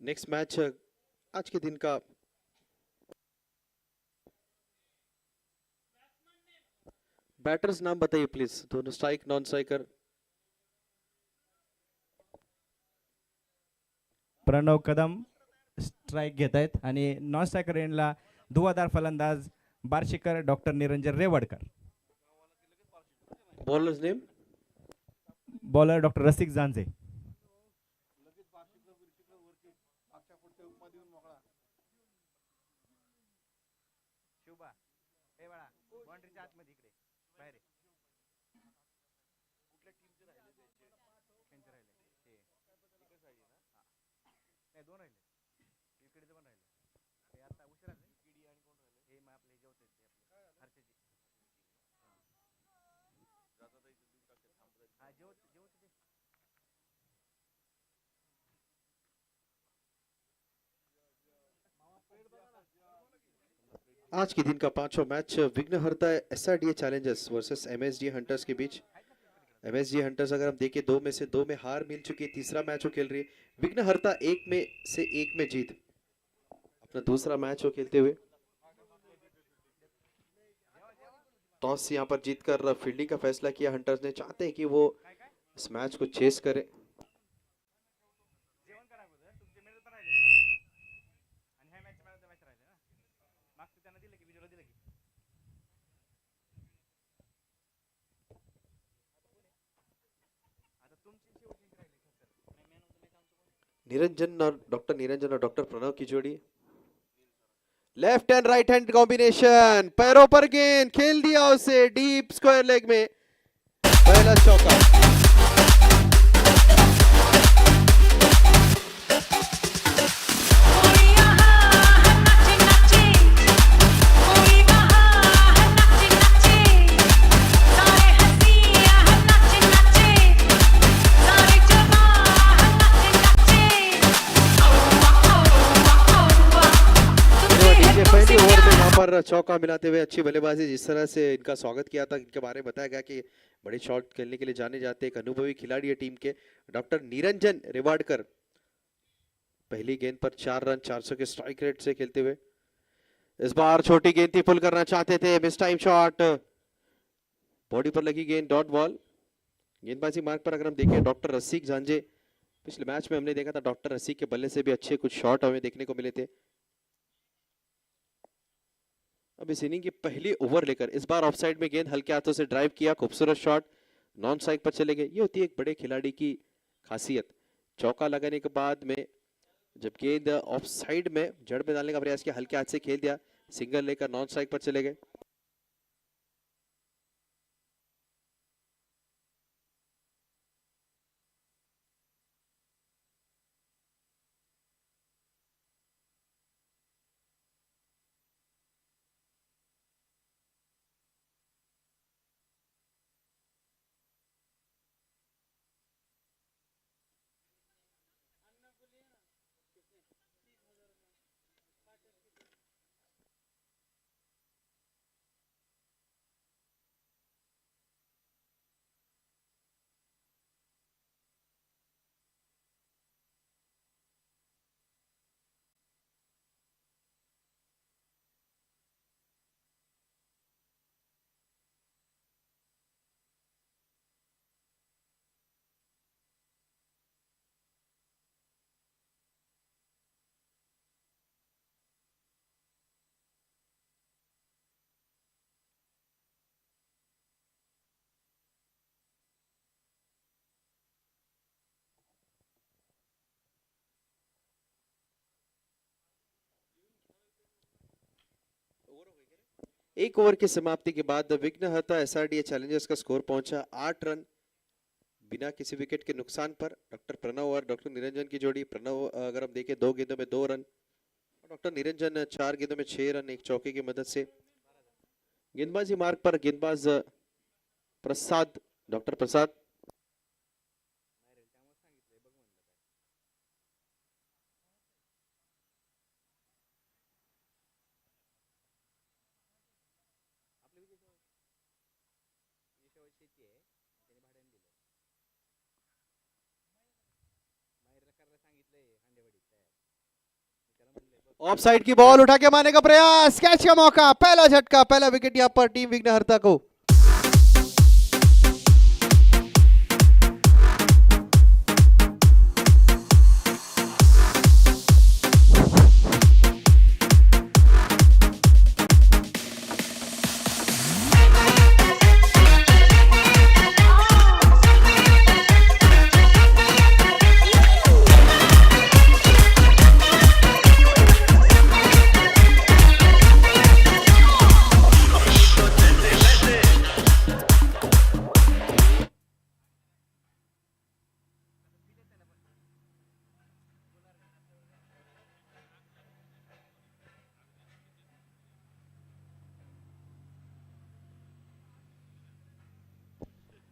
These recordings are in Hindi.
नेक्स्ट मैच आज के दिन का बैटर्स नाम बताइए प्लीज, दोनों strike non striker. Pranav Kadam strike घेत आहेत आणि नॉन स्ट्रायकर एंडला धुवाधार फलंदाज Barshikar doctor Niranjan Revadkar. Bowlers name bowler doctor Rasik Janje. आज के दिन का पांचवा match Vighnaharta SRDA challengers versus MSD hunters के बीच। एमएसडी हंटर्स अगर हम देखें दो में से दो में हार मिल चुकी है, तीसरा मैच वो खेल रही है। विघ्नहर्ता एक में से एक में जीत, अपना दूसरा मैच वो खेलते हुए टॉस यहां पर जीतकर फील्डिंग का फैसला किया हंटर्स ने। चाहते हैं कि वो इस मैच को चेस करे। निरंजन और डॉक्टर प्रणव की जोड़ी, left and right hand combination, पैरों पर गेंद खेल दिया उसे डीप स्क्वायर लेग में, पहला चौका। पहली ओवर में यहाँ पर चौका मिलाते हुए अच्छी बल्लेबाजी, जिस तरह से इनका स्वागत किया था, इनके बारे में बताया गया कि बड़े शॉट खेलने के लिए जाने जाते, एक अनुभवी खिलाड़ी है टीम के डॉक्टर निरंजन रेवाडकर। पहली गेंद पर 4 रन 400 के स्ट्राइक रेट से खेलते हुए, इस बार छोटी गेंद थी, पुल करना चाहते थे, मिस टाइम शॉट, बॉडी पर लगी गेंद, डॉट बॉल। गेंदबाजी मार्ग पर अगर हम देखें डॉक्टर रसिक झांझे, पिछले मैच में हमने देखा था डॉक्टर रसिक के बल्ले से भी अच्छे कुछ शॉट हमें देखने को मिले थे। अब इस इनिंग की पहली ओवर लेकर इस बार ऑफसाइड में गेंद हल्के हाथों से ड्राइव किया, खूबसूरत शॉट, नॉन स्ट्राइक पर चले गए। ये होती है एक बड़े खिलाड़ी की खासियत। चौका लगाने के बाद में जब गेंद ऑफ साइड में जड़ में डालने का प्रयास किया, हल्के हाथ से खेल दिया, सिंगल लेकर नॉन स्ट्राइक पर चले गए। एक ओवर की समाप्ति के बाद विघ्नहर्ता एसआरडीए चैलेंजर्स का स्कोर पहुंचा 8 रन बिना किसी विकेट के नुकसान पर। डॉक्टर प्रणव और डॉक्टर निरंजन की जोड़ी, प्रणव अगर हम देखें 2 गेंदों में 2 रन, डॉक्टर निरंजन 4 गेंदों में 6 रन एक चौके की मदद से। गेंदबाजी मार्ग पर गेंदबाज प्रसाद, डॉक्टर प्रसाद, ऑफसाइड की बॉल उठा के मारने का प्रयास, कैच का मौका, पहला झटका, पहला विकेट यहाँ पर टीम विघ्नहर्ता को।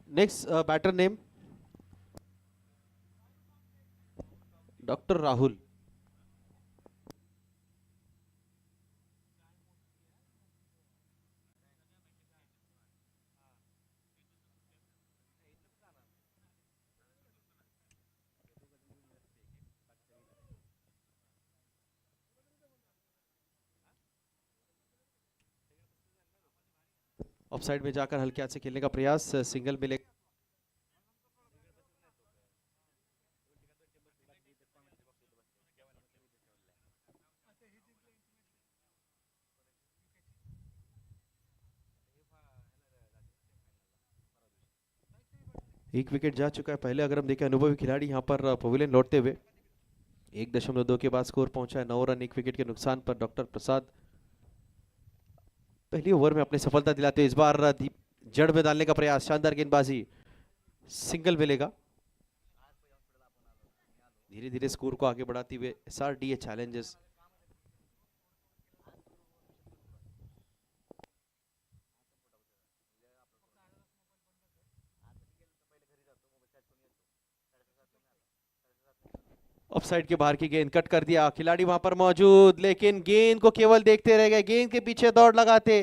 Next batter name doctor Rahul. Offside में जाकर हल्के हाथ से खेलने का प्रयास, सिंगल मिले। एक विकेट जा चुका है पहले। अगर हम देखें अनुभवी खिलाड़ी यहाँ पर पवेलियन लौटते हुए 1.2 के बाद स्कोर पहुंचा है 9 रन 1 विकेट के नुकसान पर। डॉक्टर प्रसाद पहली ओवर में अपनी सफलता दिलाते हुए इस बार जड़ में डालने का प्रयास, शानदार गेंदबाजी, सिंगल मिलेगा। धीरे धीरे स्कोर को आगे बढ़ाते हुए SRDA चैलेंजर्स ऑफसाइड के बाहर की गेंद कट कर दिया, खिलाड़ी वहां पर मौजूद, लेकिन गेंद को केवल देखते रह गए। गेंद के पीछे दौड़ लगाते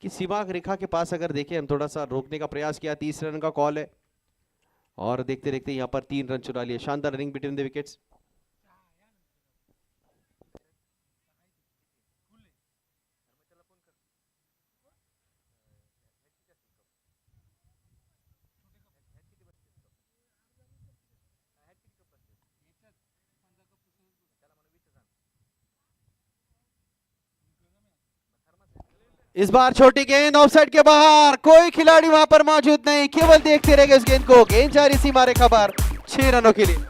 कि सीमा रेखा के पास अगर देखें हम, थोड़ा सा रोकने का प्रयास किया। 30 रन का कॉल है और देखते देखते यहां पर 3 रन चुरा लिए। शानदार रनिंग बिटवीन द विकेट्स। इस बार छोटी गेंद ऑफसाइड के बाहर, कोई खिलाड़ी वहां पर मौजूद नहीं, केवल देखते रह गए इस गेंद को। गेंद जा रही सीमा रेखा बाहर 6 रनों के लिए।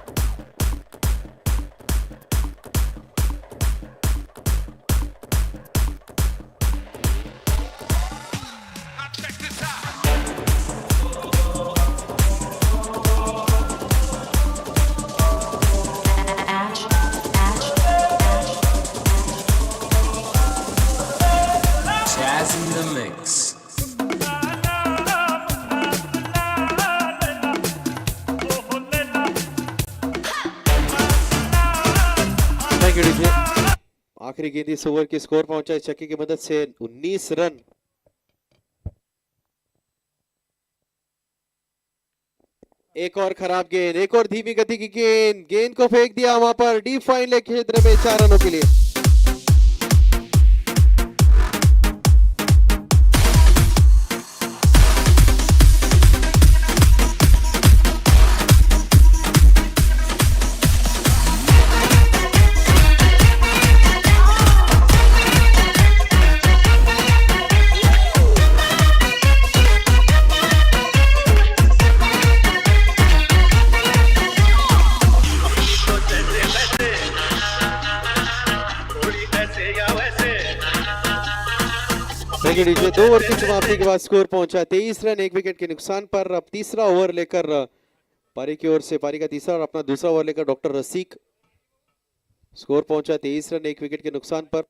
in the mix. Thank you DJ. आखिरी गेंद इस ओवर की स्कोर पहुंचा इस छक्के की मदद से 19 रन। एक और खराब गेंद, एक और धीमी गति की गेंद, गेंद को फेंक दिया वहां पर डीप फाइन लेग क्षेत्र में 4 रनों के लिए। दो ओवर की समाप्ति के बाद स्कोर पहुंचा 23 रन 1 विकेट के नुकसान पर। अब तीसरा ओवर लेकर पारी की ओर से, पारी का तीसरा और अपना दूसरा ओवर लेकर डॉक्टर रसीक। स्कोर पहुंचा 23 रन 1 विकेट के नुकसान पर।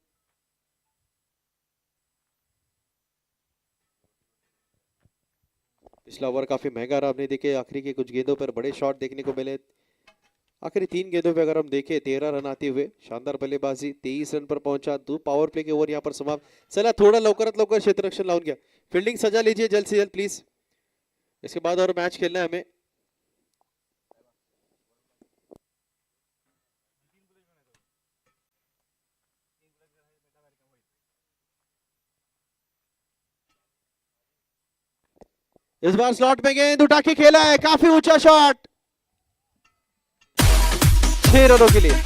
पिछला ओवर काफी महंगा रहा, आपने देखे आखिरी के कुछ गेंदों पर बड़े शॉट देखने को मिले। आखिरी 3 गेंदों पे अगर हम देखें 13 रन आते हुए शानदार बल्लेबाजी, 23 रन पर पहुंचा। 2 पावर प्ले के ओवर यहां पर समाप्त। चला थोड़ा लवकरात लवकर क्षेत्र रक्षण लावून घ्या, फील्डिंग सजा लीजिए जल्द से जल्द प्लीज, इसके बाद और मैच खेलना है हमें। इस बार स्लॉट में गेंद उठा के खेला है, काफी ऊंचा शॉट, 6 रनों के लिए।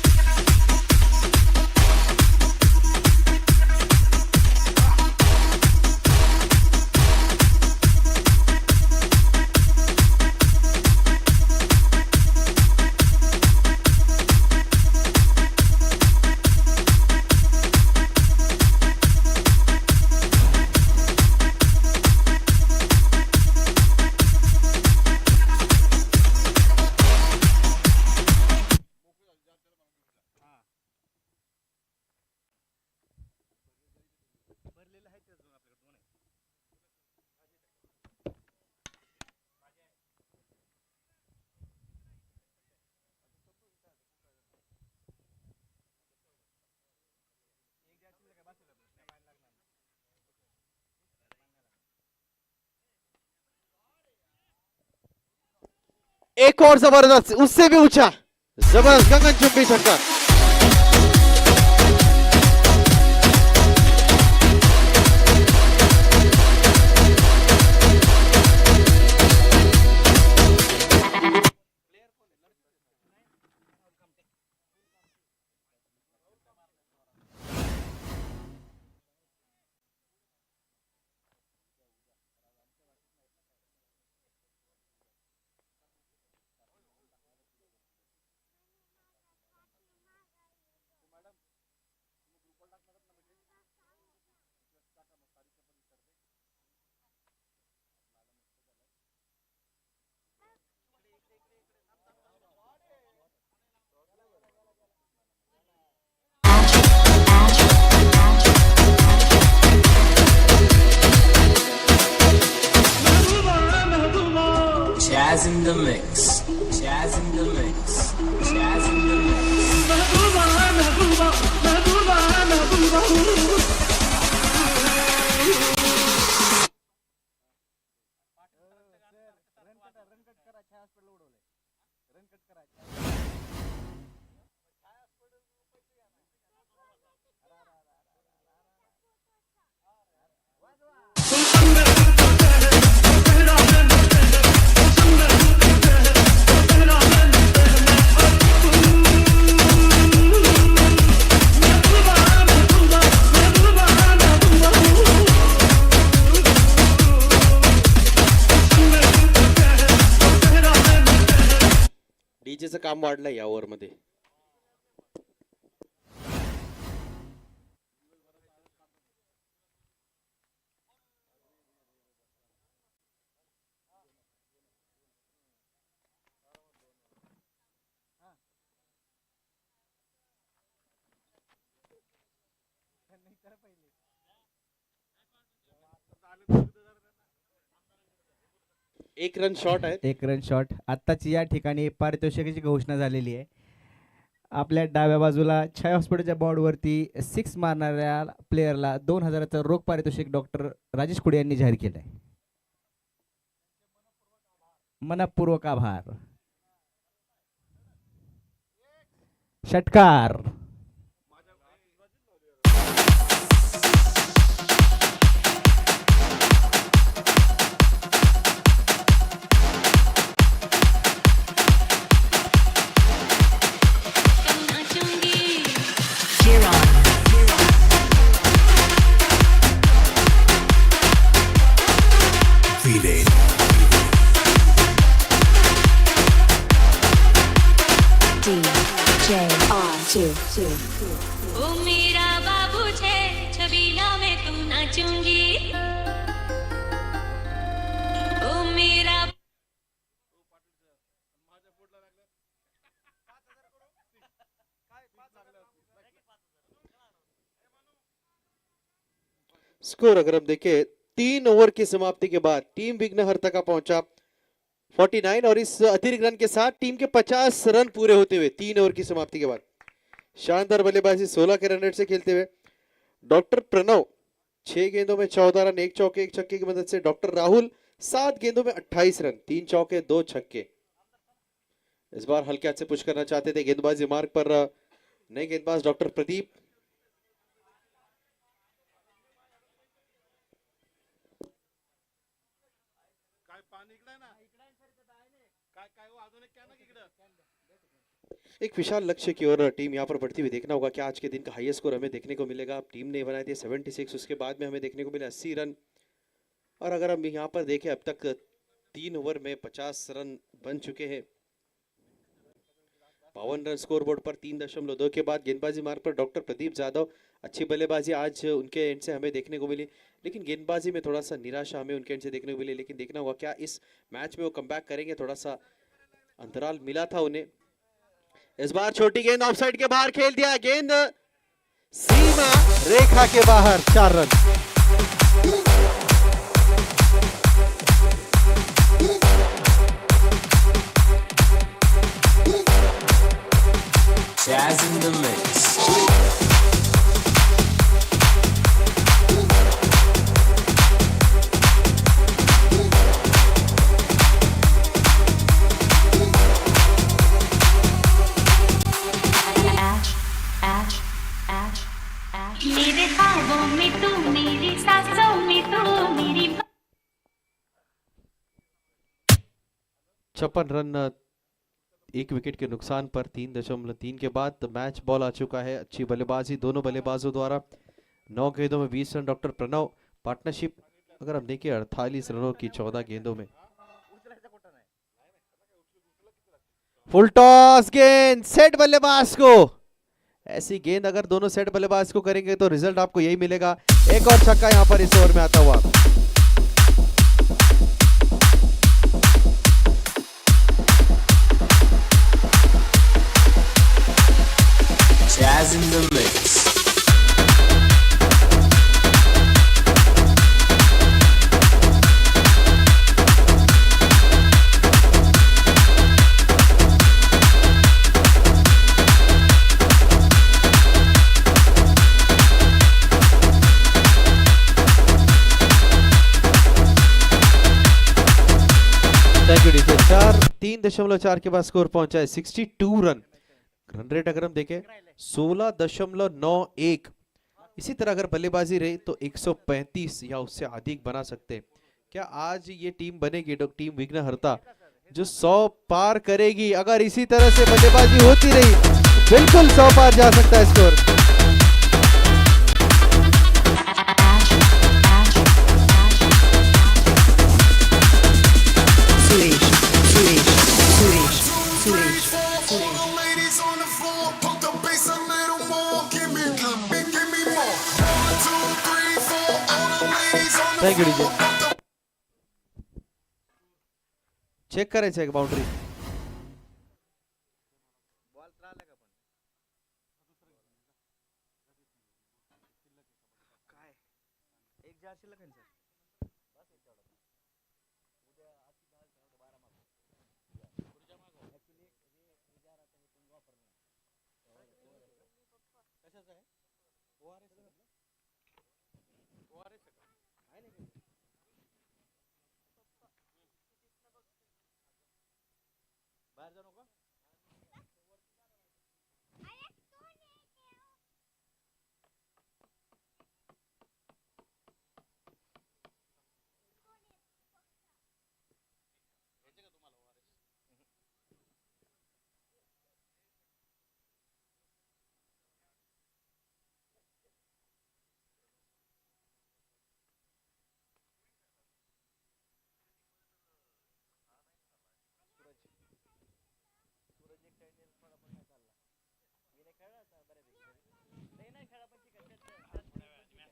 एक और जबरदस्त, उससे भी ऊंचा, जबरदस्त गगनचुंबी छक्का। Jazz in the mix. Jazz in the mix. Jazz in the mix. डीजेचं काम वाढलंय या ओव्हर मध्ये। एक रन शॉट आहे। एक रन शॉट। आत्ताची या ठिकाणी पारितोषिकाची घोषणा झालेली आहे। आपल्या डाव्या बाजूला छाया हॉस्पिटलच्या बॉर्डवरती 6 मारणाऱ्या प्लेयरला 2000चं रोख पारितोषिक डॉक्टर राजेश कुडे यांनी जाहीर केलं आहे। मनपूर्वक आभार। षटकार। ओ मेरा बाबू छे छबीला में तू नाचूंगी ओ मेरा स्कोर अगर हम देखें 3 ओवर की समाप्ति के बाद टीम विघ्नहर्ता का पहुंचा 49 और इस अतिरिक्त रन के साथ टीम के 50 रन पूरे होते हुए 3 ओवर की समाप्ति के बाद शानदार बल्लेबाजी 16 के रन रेट से खेलते हुए डॉक्टर प्रणव 6 गेंदों में 14 रन, 1 चौके 1 छक्के की मदद से डॉक्टर राहुल 7 गेंदों में 28 रन, 3 चौके 2 छक्के। इस बार हल्के हाथ से पुश करना चाहते थे गेंदबाजी मार्ग पर नए गेंदबाज डॉक्टर प्रदीप। एक विशाल लक्ष्य की ओर टीम यहाँ पर बढ़ती हुई देखना होगा। क्या आज के दिन का हाईएस्ट स्कोर हमें देखने को मिलेगा। टीम ने बनाए थे 76, उसके बाद में हमें देखने को मिले 80 रन। और अगर हम यहाँ पर देखें अब तक 3 ओवर में 50 रन बन चुके हैं। 52 रन स्कोर बोर्ड पर 3.2 के बाद गेंदबाजी मार्ग पर डॉक्टर प्रदीप जाधव। अच्छी बल्लेबाजी आज उनके एंड से हमें देखने को मिली, लेकिन गेंदबाजी में थोड़ा सा निराशा हमें उनके एंड से देखने को मिली। लेकिन देखना होगा क्या इस मैच में वो कमबैक करेंगे। थोड़ा सा अंतराल मिला था उन्हें। इस बार छोटी गेंद ऑफसाइड के बाहर खेल दिया। गेंद सीमा रेखा के बाहर, 4 run. Jazz in the mix. मेरे ख्वाबों में तू, मेरी सांसों में तू, मेरी 56 रन 1 विकेट के नुकसान पर 3.3 के बाद मैच बॉल आ चुका है। अच्छी बल्लेबाजी दोनों बल्लेबाजों द्वारा। 9 गेंदों में 20 रन। डॉक्टर प्रणव पार्टनरशिप अगर हम देखें 48 रनों की 14 गेंदों में। फुल टॉस गेंद सेट बल्लेबाज को। ऐसी गेंद अगर दोनों सेट बल्लेबाज को करेंगे तो रिजल्ट आपको यही मिलेगा। एक और छक्का यहां पर इस ओवर में आता हुआ। Jazz in the mix. Thank you DJ. 3.4 के बाद स्कोर पहुंचा है 62 रन। रन रेट अगर हम देखें 16.91। इसी तरह अगर बल्लेबाजी रही तो 135 या उससे अधिक बना सकते हैं। क्या आज ये टीम बनेगी टीम विघ्नहर्ता जो 100 पार करेगी? अगर इसी तरह से बल्लेबाजी होती रही बिल्कुल 100 पार जा सकता है score. Thank you DJ. Check करायचं आहे बाउंड्री।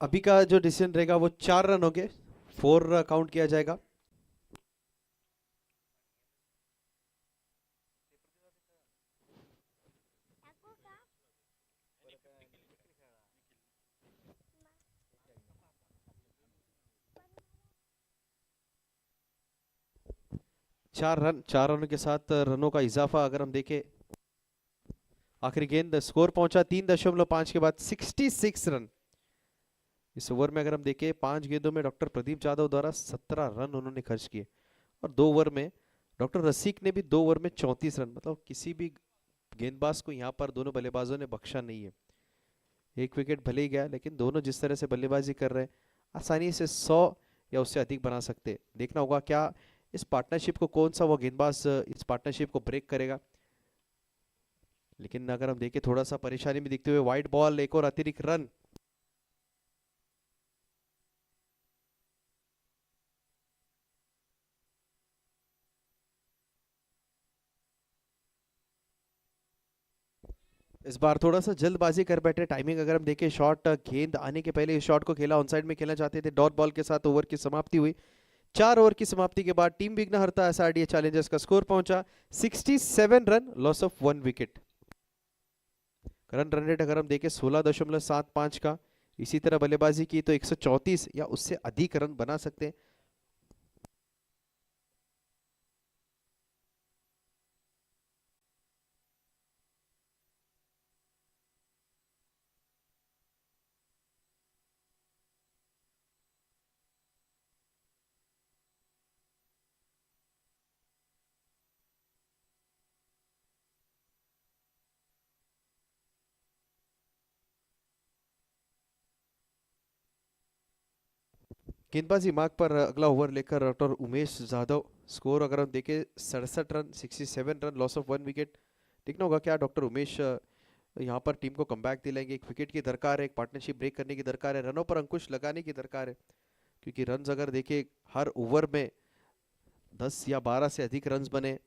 अभी का जो डिसीजन रहेगा वो 4 रन हो गए, 4 काउंट किया जाएगा। चार रनों के साथ रनों का इजाफा अगर हम देखें, आखिरी गेंद स्कोर पहुंचा 3.5 के बाद 66 रन। इस ओवर में अगर हम देखें 5 गेंदों में डॉक्टर प्रदीप जाधव द्वारा 17 रन उन्होंने खर्च किए और 2 ओवर में डॉक्टर रसिक ने भी 2 ओवर में 34 रन। मतलब किसी भी गेंदबाज को यहाँ पर दोनों बल्लेबाजों ने बख्शा नहीं है। 1 विकेट भले ही गया, लेकिन दोनों जिस तरह से बल्लेबाजी कर रहे हैं आसानी से 100 या उससे अधिक बना सकते। देखना होगा क्या इस पार्टनरशिप को कौन सा वो गेंदबाज इस पार्टनरशिप को ब्रेक करेगा। लेकिन अगर हम देखें थोड़ा सा परेशानी में दिखते हुए वाइड बॉल, एक और अतिरिक्त रन। इस बार थोड़ा सा जल्दबाजी कर बैठे। टाइमिंग अगर हम देखें, शॉट गेंद आने के पहले इस शॉट को खेला, ऑन साइड में खेलना चाहते थे। डॉट बॉल के साथ ओवर की समाप्ति हुई। 4 ओवर की समाप्ति के बाद टीम विघ्नहर्ता एसआरडीए चैलेंजर्स का स्कोर पहुंचा 67 run, loss of 1 wicket. Current run rate अगर हम देखें 16.75 का, इसी तरह बल्लेबाजी की तो 134 या उससे अधिक रन बना सकते हैं। गेंदबाजी मार्ग पर अगला ओवर लेकर डॉक्टर उमेश जाधव। स्कोर अगर हम देखें 67 run, 67 run, loss of 1 wicket. देखना होगा क्या डॉक्टर उमेश यहाँ पर टीम को कमबैक दिलाएंगे। एक विकेट की दरकार है, एक पार्टनरशिप ब्रेक करने की दरकार है, रनों पर अंकुश लगाने की दरकार है, क्योंकि रन्स अगर देखें हर ओवर में 10 या 12 से अधिक रन्स बने।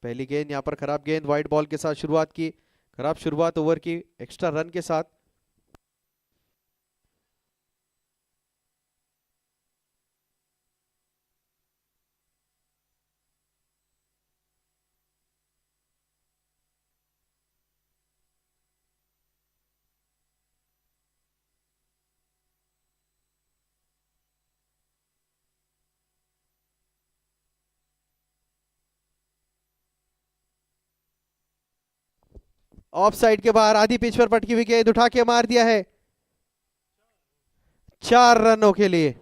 पहली गेंद यहाँ पर खराब गेंद, वाइड बॉल के साथ शुरुआत की। खराब शुरुआत ओवर की एक्स्ट्रा रन के साथ। ऑफ साइड के बाहर आधी पिच पर पटकी हुई गेंद उठा के मार दिया है 4 रनों के लिए।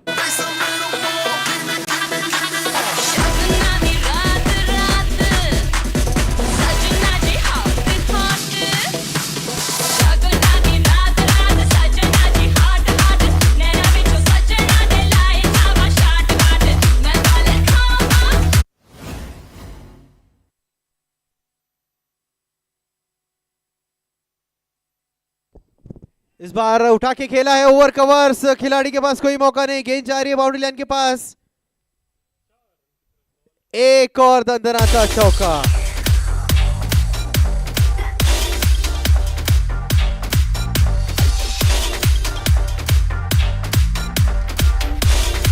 इस बार उठा के खेला है, ओवर कवर्स, खिलाड़ी के पास कोई मौका नहीं। गेंद जा रही है बाउंड्री लाइन के पास। एक और दंदनाता चौका।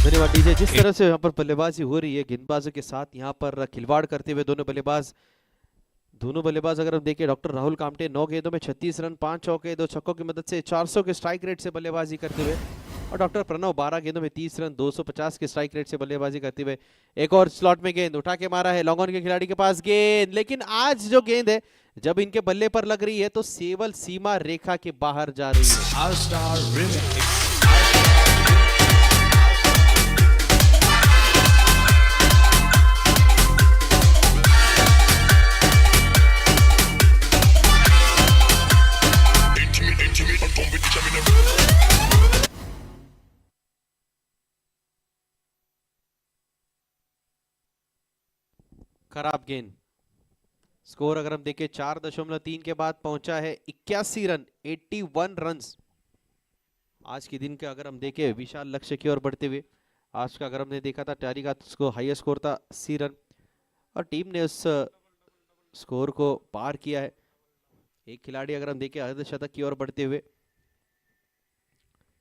धन्यवाद डीजे। जिस तरह से यहाँ पर बल्लेबाजी हो रही है गेंदबाजों के साथ, यहाँ पर खिलवाड़ करते हुए दोनों बल्लेबाज अगर हम देखें, डॉक्टर राहुल कामटे 9 गेंदों में 36 रन, 5 चौके, 2 छक्कों की मदद से 400 के स्ट्राइक रेट से बल्लेबाजी करते हुए, और डॉक्टर प्रणव 12 गेंदों में 30 रन, 250 के स्ट्राइक रेट से बल्लेबाजी करते हुए। एक और स्लॉट में गेंद उठा के मारा है, लॉन्ग ऑन के खिलाड़ी के पास गेंद, लेकिन आज जो गेंद है जब इनके बल्ले पर लग रही है तो केवल सीमा रेखा के बाहर जा रही है। खराब गेंद। स्कोर अगर हम देखें 4.3 के बाद पहुंचा है 81 रन, 81 रन्स। आज के दिन के अगर हम देखें विशाल लक्ष्य की ओर बढ़ते हुए, आज का अगर हमने देखा था टैरी का उसको हाईएस्ट स्कोर था 80 रन, और टीम ने उस स्कोर को पार किया है। एक खिलाड़ी अगर हम देखें अर्धशतक की ओर बढ़ते हुए।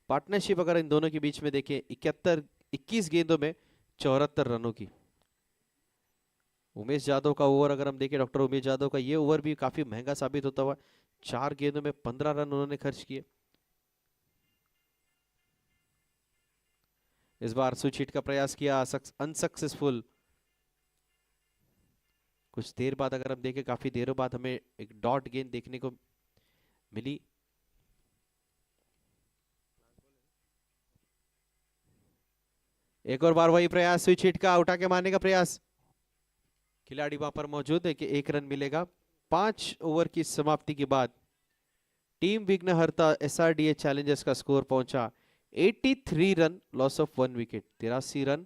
पार्टनरशिप अगर इन दोनों के बीच में देखें 21 गेंदों में 74 रनों की। उमेश यादव का ओवर अगर हम देखें, डॉक्टर उमेश यादव का ये ओवर भी काफी महंगा साबित होता हुआ। 4 गेंदों में 15 रन उन्होंने खर्च किए। इस बार स्विच हिट का प्रयास किया, अनसक्सेसफुल। कुछ देर बाद अगर हम देखें, काफी देरों बाद हमें एक डॉट गेंद देखने को मिली। एक और बार वही प्रयास, स्विच हिट का, उठा के मारने का प्रयास। खिलाड़ी वहां पर मौजूद है कि 1 रन मिलेगा। 5 ओवर की समाप्ति के बाद टीम विघ्नहर्ता SRDA चैलेंजर्स का स्कोर पहुंचा 83 run, loss of 1 wicket. 83 run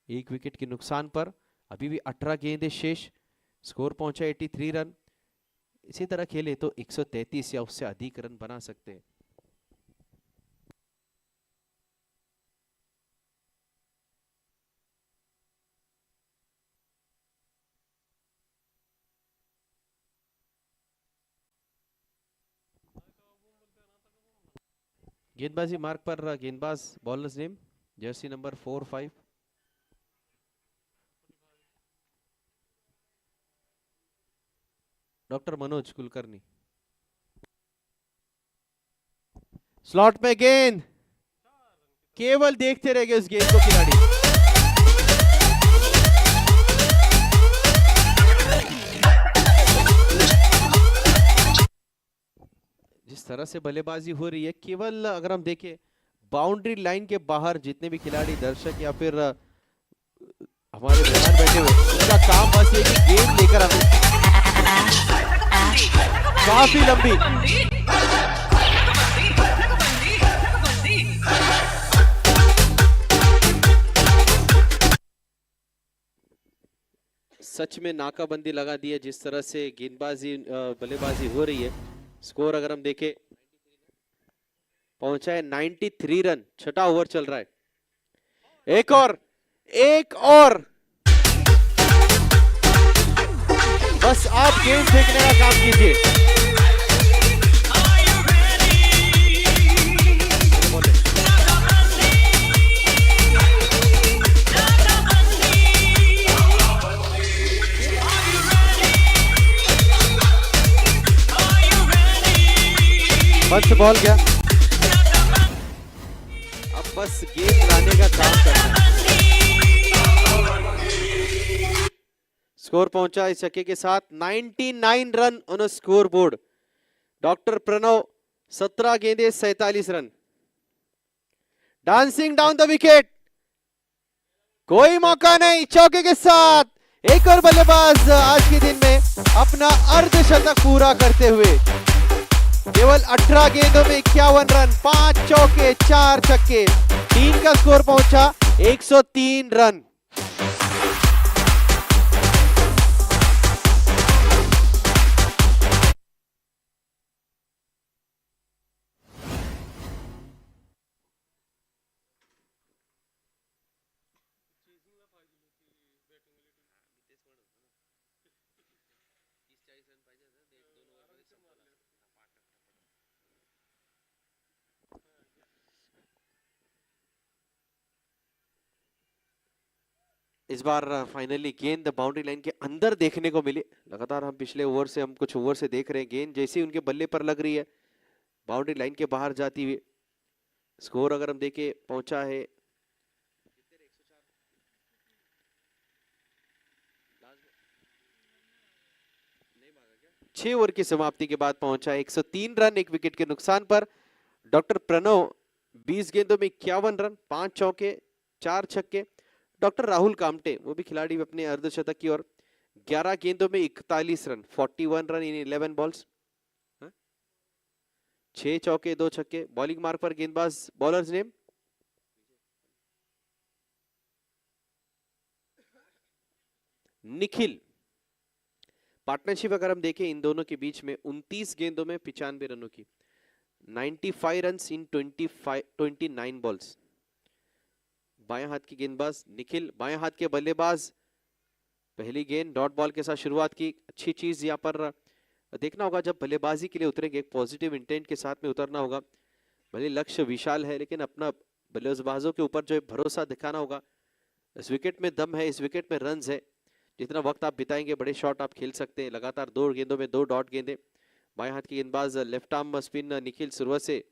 1 wicket के नुकसान पर। अभी भी 18 गेंदें शेष, स्कोर पहुंचा 83 रन। इसी तरह खेले तो 133 या उससे अधिक रन बना सकते हैं। गेंदबाजी मार्ग पर गेंदबाज, bowlers name Jersey number 4-5। Doctor Manoj Kulkarni. Slot में गेंद, केवल देखते रह गए उस गेंद को खिलाड़ी। जिस तरह से बल्लेबाजी हो रही है, केवल अगर हम देखें बाउंड्री लाइन के बाहर जितने भी खिलाड़ी, दर्शक या फिर हमारे मेहमान बैठे हुए, उनका काम बस ये कि गेंद लेकर आवे। काफी लंबी, सच में नाकाबंदी लगा दी है जिस तरह से गेंदबाजी बल्लेबाजी हो रही है। स्कोर अगर हम देखें पहुंचा है 93 रन, 6वां ओवर चल रहा है। एक और बस आप गेंद फेंकने का काम कीजिए। बस बॉल गया, अब बस गेंद लाने का काम करना है। स्कोर पहुंचा इस छक्के के साथ 99 run on score board. Doctor Pranav 17 गेंदे 47 run. Dancing down the wicket, कोई मौका नहीं। चौके के साथ एक और बल्लेबाज आज के दिन में अपना अर्धशतक पूरा करते हुए केवल 18 गेंदों में 51 रन, 5 चौके 4 छक्के, टीम का स्कोर पहुंचा 103 रन। इस बार फाइनली गेंद बाउंड्री लाइन के अंदर देखने को मिली। लगातार हम पिछले ओवर से, हम कुछ ओवर से देख रहे हैं गेंद जैसे ही उनके बल्ले पर लग रही है बाउंड्री लाइन के बाहर जाती हुई। स्कोर अगर हम देखें पहुंचा है 6 ओवर की समाप्ति के बाद पहुंचा 103 रन 1 विकेट के नुकसान पर। डॉक्टर प्रणव 20 गेंदों में 51 रन, 5 चौके 4 छक्के। डॉक्टर राहुल कामटे, वो भी खिलाड़ी अपने अर्धशतक की ओर, 11 गेंदों में 41 रन, 41 रन इन 11 बॉल्स, 6 चौके 2 छक्के। बॉलिंग मार्क पर गेंदबाज, बॉलर्स नेम निखिल। पार्टनरशिप अगर हम देखें इन दोनों के बीच में 29 गेंदों में 95 रनों की, 95 रन इन 29 बॉल्स। बाएं हाथ की गेंदबाज निखिल, बाएं हाथ के बल्लेबाज। पहली गेंद डॉट बॉल के साथ शुरुआत की। अच्छी चीज यहाँ पर देखना होगा, जब बल्लेबाजी के लिए उतरेंगे एक पॉजिटिव इंटेंट के साथ में उतरना होगा। भले लक्ष्य विशाल है लेकिन अपना बल्लेबाजों के ऊपर जो है भरोसा दिखाना होगा। इस विकेट में दम है, इस विकेट में रन्स है। जितना वक्त आप बिताएंगे बड़े शॉट आप खेल सकते हैं। लगातार 2 गेंदों में 2 डॉट गेंदे। बाएं हाथ की गेंदबाज, लेफ्ट आर्म स्पिन निखिल शुरुआत से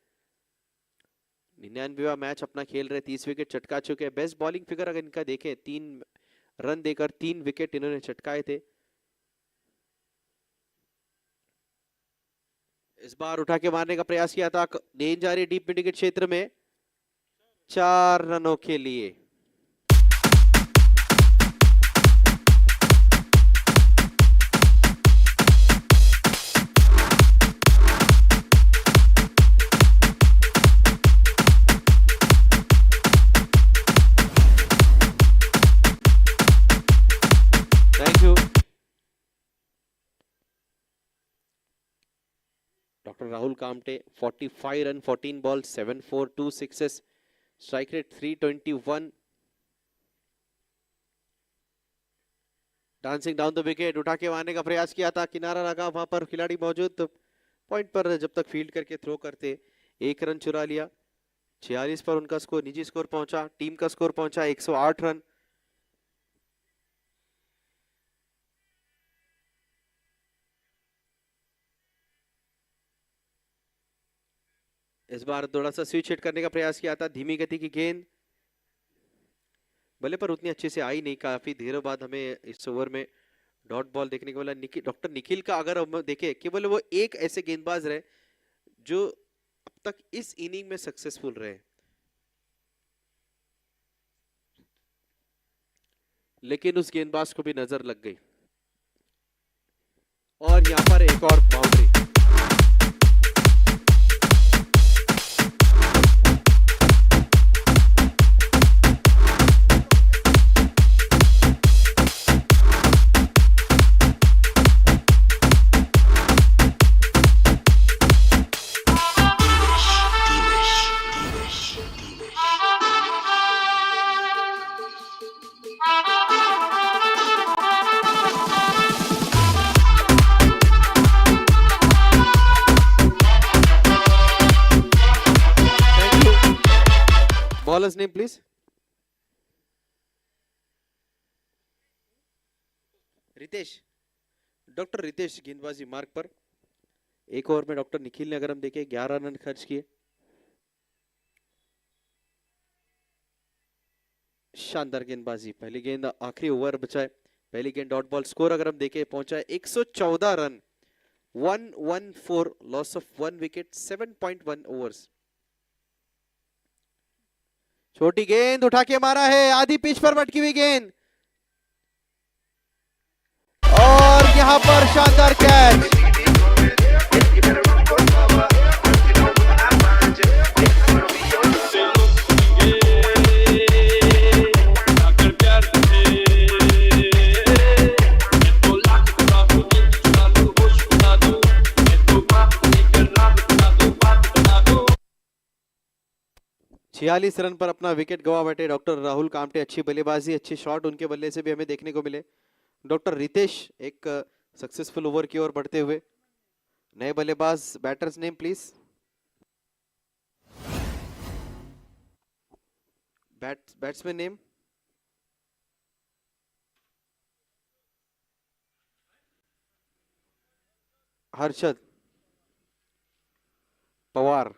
99वां मैच अपना खेल रहे, 30 विकेट चटका चुके हैं। बेस्ट बॉलिंग फिगर अगर इनका देखें, 3 रन देकर 3 विकेट इन्होंने चटकाए थे। इस बार उठा के मारने का प्रयास किया था, गेंद जा रही डीप मिड विकेट क्षेत्र में, 4 रनों के लिए। Doctor Rahul Kamte 45 run 14 ball 7 4 2 sixes, strike rate 321। Dancing down the wicket, उठा के मारने का प्रयास किया था, किनारा लगा, वहां पर खिलाड़ी मौजूद, तो पॉइंट पर जब तक फील्ड करके थ्रो करते 1 रन चुरा लिया। 46 पर उनका स्कोर, निजी स्कोर पहुंचा, टीम का स्कोर पहुंचा 108 रन। इस बार थोड़ा सा स्विच हिट करने का प्रयास किया था, धीमी गति की गेंद बल्ले पर उतनी अच्छे से आई नहीं। काफी देर बाद हमें इस ओवर में डॉट बॉल देखने को मिला। डॉक्टर निखिल का अगर हम देखें, केवल वो एक ऐसे गेंदबाज रहे जो अब तक इस इनिंग में सक्सेसफुल रहे, लेकिन उस गेंदबाज को भी नजर लग गई और यहां पर एक और boundary. Baller's name please. Ritesh, doctor Ritesh गेंदबाजी मार्ग पर। एक ओवर में डॉक्टर निखिल ने अगर हम देखें 11 रन खर्च किए। शानदार गेंदबाजी, पहली गेंद आखिरी ओवर बचाए, पहली गेंद डॉट बॉल। स्कोर अगर हम देखें पहुंचा 114 run, 114, loss of 1 wicket, 7.1 overs. छोटी गेंद उठा के मारा है, आधी पिच पर भटकी हुई गेंद और यहां पर शानदार कैच। छियालीस रन पर अपना विकेट गवा बैठे डॉक्टर राहुल कामटे। अच्छी बल्लेबाजी, अच्छे शॉट उनके बल्ले से भी हमें देखने को मिले। डॉक्टर रितेश एक सक्सेसफुल ओवर की ओर बढ़ते हुए। नए बल्लेबाज, batters name please. Batsman name. Harshad Pawar.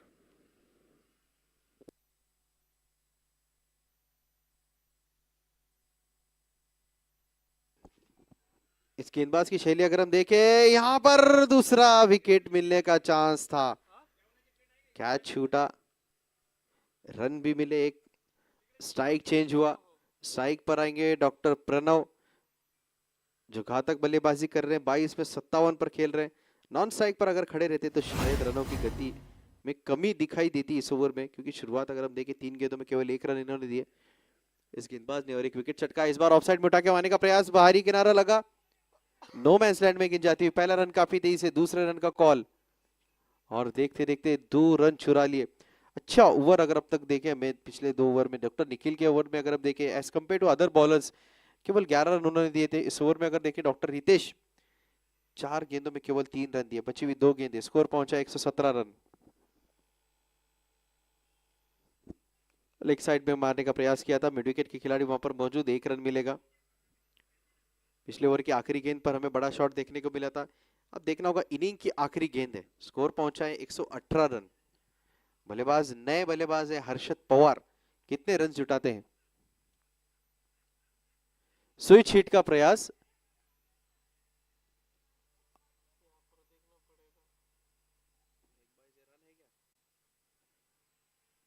इस गेंदबाज की शैली अगर हम देखें, यहां पर दूसरा विकेट मिलने का चांस था, कैच छूटा, रन भी मिले, एक स्ट्राइक चेंज हुआ। स्ट्राइक पर आएंगे डॉक्टर प्रणव जो घातक बल्लेबाजी कर रहे हैं, 22 में 57 पर खेल रहे हैं। नॉन स्ट्राइक पर अगर खड़े रहते तो शायद रनों की गति में कमी दिखाई देती इस ओवर में, क्योंकि शुरुआत अगर हम देखें 3 गेंदों में केवल 1 रन इन्होंने दिए इस गेंदबाज ने और 1 विकेट चटका। इस बार ऑफसाइड में उठा के मारने का प्रयास, बाहरी किनारा लगा, नो मैंस लैंड में गिन जाती हुई। पहला रन काफी तेजी से, दूसरे रन का कॉल और देखते देखते 2 रन चुरा लिए। अच्छा ओवर अगर अब तक देखें, मैं पिछले 2 ओवर में डॉक्टर निखिल के ओवर में अगर हम देखें as compare to other bowlers केवल 11 रन उन्होंने दिए थे। इस ओवर में अगर देखें डॉक्टर रितेश 4 गेंदों में केवल 3 रन दिए, बची हुई 2 गेंदें, स्कोर पहुंचा 117 रन। लेग साइड में मारने का प्रयास किया था, मिड विकेट के खिलाड़ी वहां पर मौजूद, 1 रन मिलेगा। पिछले ओवर की आखिरी गेंद पर हमें बड़ा शॉट देखने को मिला था। अब देखना होगा इनिंग की आखिरी गेंद है, स्कोर पहुंचा है 118 रन। बल्लेबाज नए बल्लेबाज है हर्षद पवार, कितने रन जुटाते हैं। स्विच हिट का प्रयास,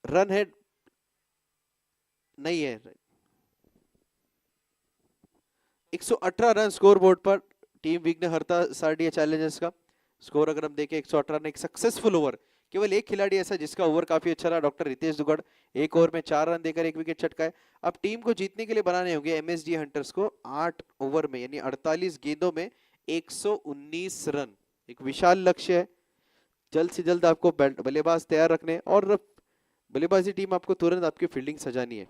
रन है नहीं है, 118 रन स्कोर बोर्ड पर। टीम विघ्नहर्ता सारडीया चैलेंजर्स का स्कोर अगर हम देखें 118 रन, एक सक्सेसफुल ओवर। केवल एक खिलाड़ी ऐसा जिसका ओवर काफी अच्छा रहा, डॉक्टर रितेश दुगड़, 1 ओवर में 4 रन देकर 1 विकेट चटकाए। अब टीम को जीतने के लिए बनाने होंगे एमएसजी हंटर्स को 8 ओवर में यानी 48 गेंदों में 119 रन, एक विशाल लक्ष्य है। जल्द से जल्द आपको बल्लेबाज तैयार रखने और बल्लेबाजी टीम आपको तुरंत आपकी फील्डिंग सजानी है।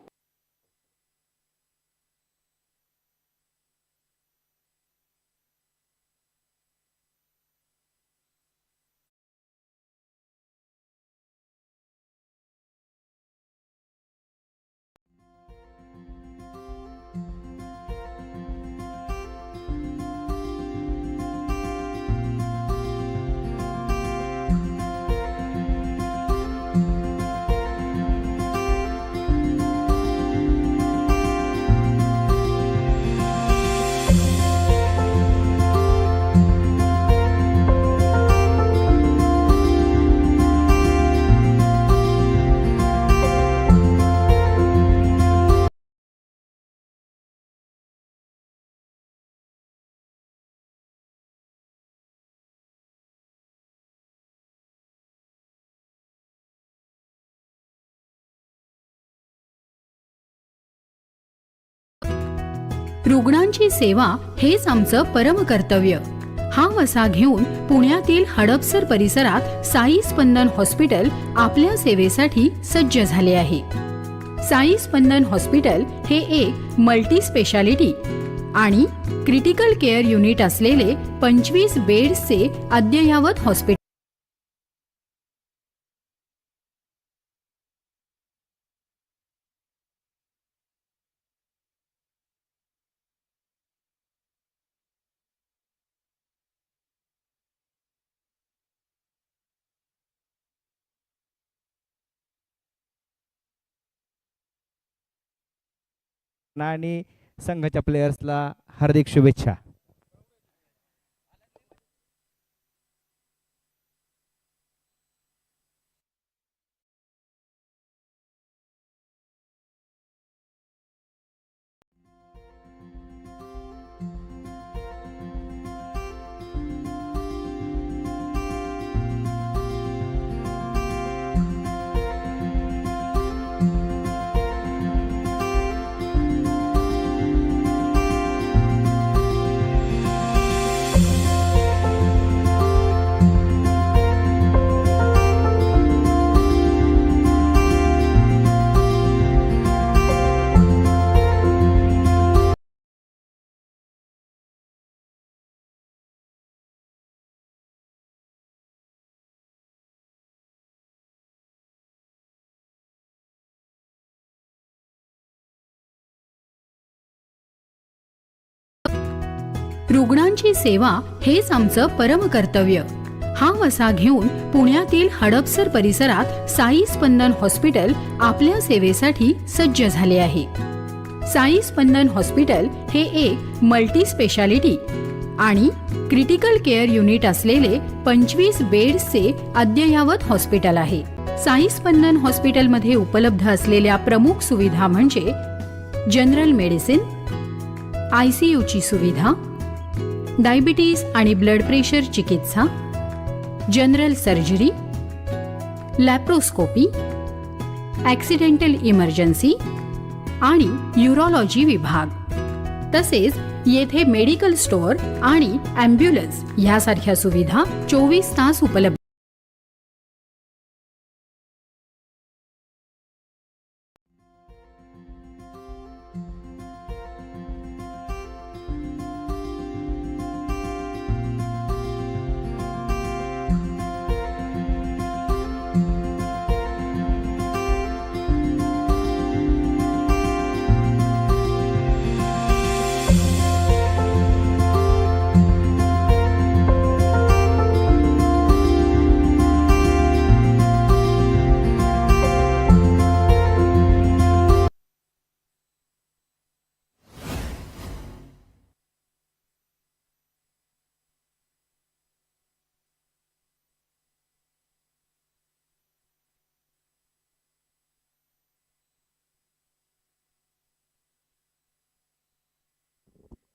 रुग्णांची सेवा हेच आमचं परमकर्तव्य हा वसा घेऊन पुण्यातील हडपसर परिसरात साई स्पंदन हॉस्पिटल आपल्या सेवेसाठी सज्ज झाले आहे। साई स्पंदन हॉस्पिटल हे एक मल्टी स्पेशालिटी आणि क्रिटिकल केअर युनिट असलेले 25 बेड्सचे अद्ययावत हॉस्पिटल आणि संघाच्या प्लेयर्सला हार्दिक शुभेच्छा। रुग्णांची सेवा हेच आमचं परमकर्तव्य हा वसा घेऊन पुण्यातील हडपसर परिसरात साई स्पंदन हॉस्पिटल आपल्या सेवेसाठी सज्ज झाले आहे। साई स्पंदन हॉस्पिटल हे एक मल्टी स्पेशालिटी आणि क्रिटिकल केअर युनिट असलेले 25 बेड्सचे अद्ययावत हॉस्पिटल आहे। साई स्पंदन हॉस्पिटलमध्ये उपलब्ध असलेल्या प्रमुख सुविधा म्हणजे जनरल मेडिसिन, ICUची सुविधा, डायबिटीज आणि ब्लड प्रेशर चिकित्सा, general surgery, laparoscopy, accidental emergency आणि यूरोलॉजी विभाग, तसेच येथे मेडिकल स्टोअर आणि ॲम्ब्युलन्स यासारख्या सुविधा 24 तास उपलब्ध।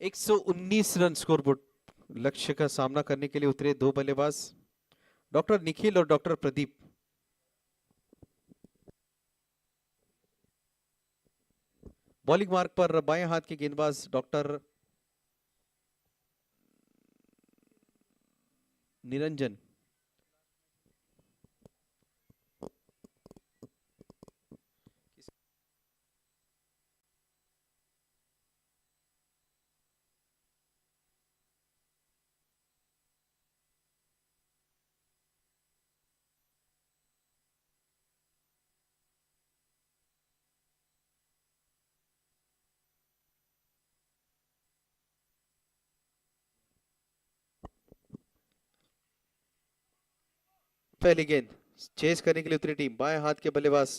एक 119 रन स्कोरबोर्ड लक्ष्य का सामना करने के लिए उतरे दो बल्लेबाज डॉक्टर निखिल और डॉक्टर प्रदीप। बॉलिंग मार्क पर बाएं हाथ के गेंदबाज डॉक्टर निरंजन, पहली गेंद चेज करने के लिए उतरी टीम, बाएं हाथ के बल्लेबाज,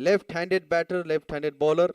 left handed batter, left handed bowler.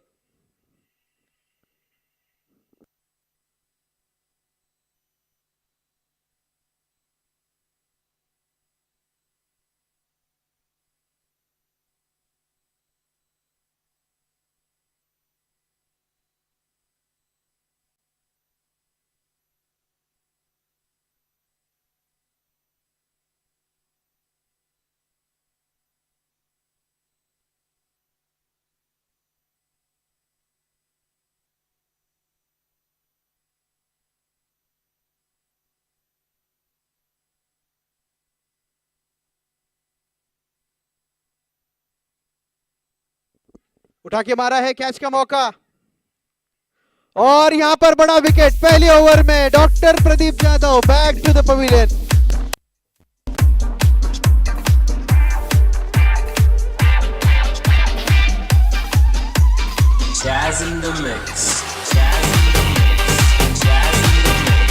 उठा के मारा है, कैच का मौका, और यहां पर बड़ा विकेट पहले ओवर में। Doctor Pradeep Yadav back to the pavilion. Jazz in the mix. Jazz in the mix. Jazz in the mix.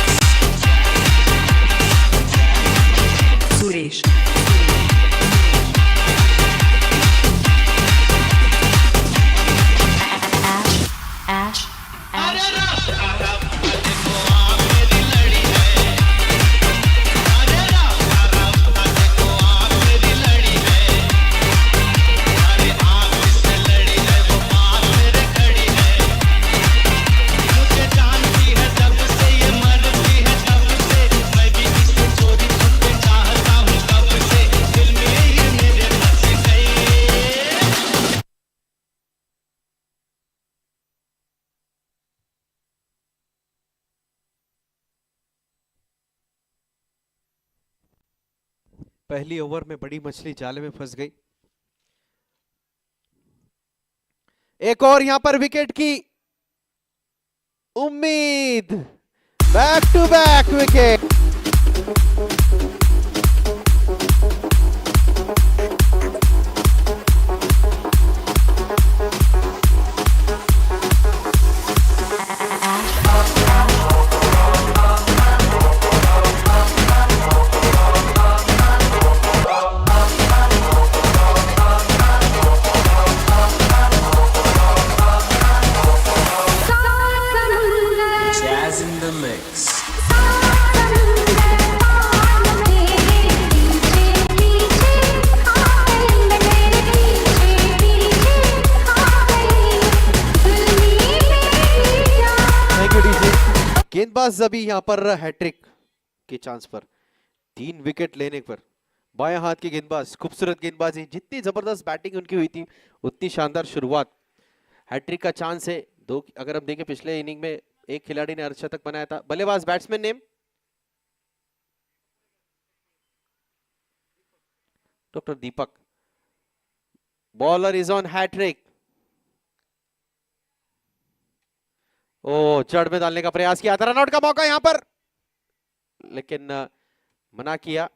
Suresh. Ash. पहली ओवर में बड़ी मछली जाले में फंस गई। एक और यहां पर विकेट की उम्मीद, back to back wicket. Jazz in the mix. गेंदबाज अभी यहां पर हैट्रिक के चांस पर, 3 विकेट लेने पर। बाएं हाथ के गेंदबाज, खूबसूरत गेंदबाजी, जितनी जबरदस्त बैटिंग उनकी हुई थी उतनी शानदार शुरुआत। हैट्रिक का चांस है। दो, अगर हम देखें पिछले इनिंग में एक खिलाड़ी ने अर्धशतक बनाया था। बल्लेबाज, batsman name doctor Deepak. Bowler is on hattrick. ओ, जड़ में डालने का प्रयास किया था, रनआउट का मौका यहां पर, लेकिन मना किया।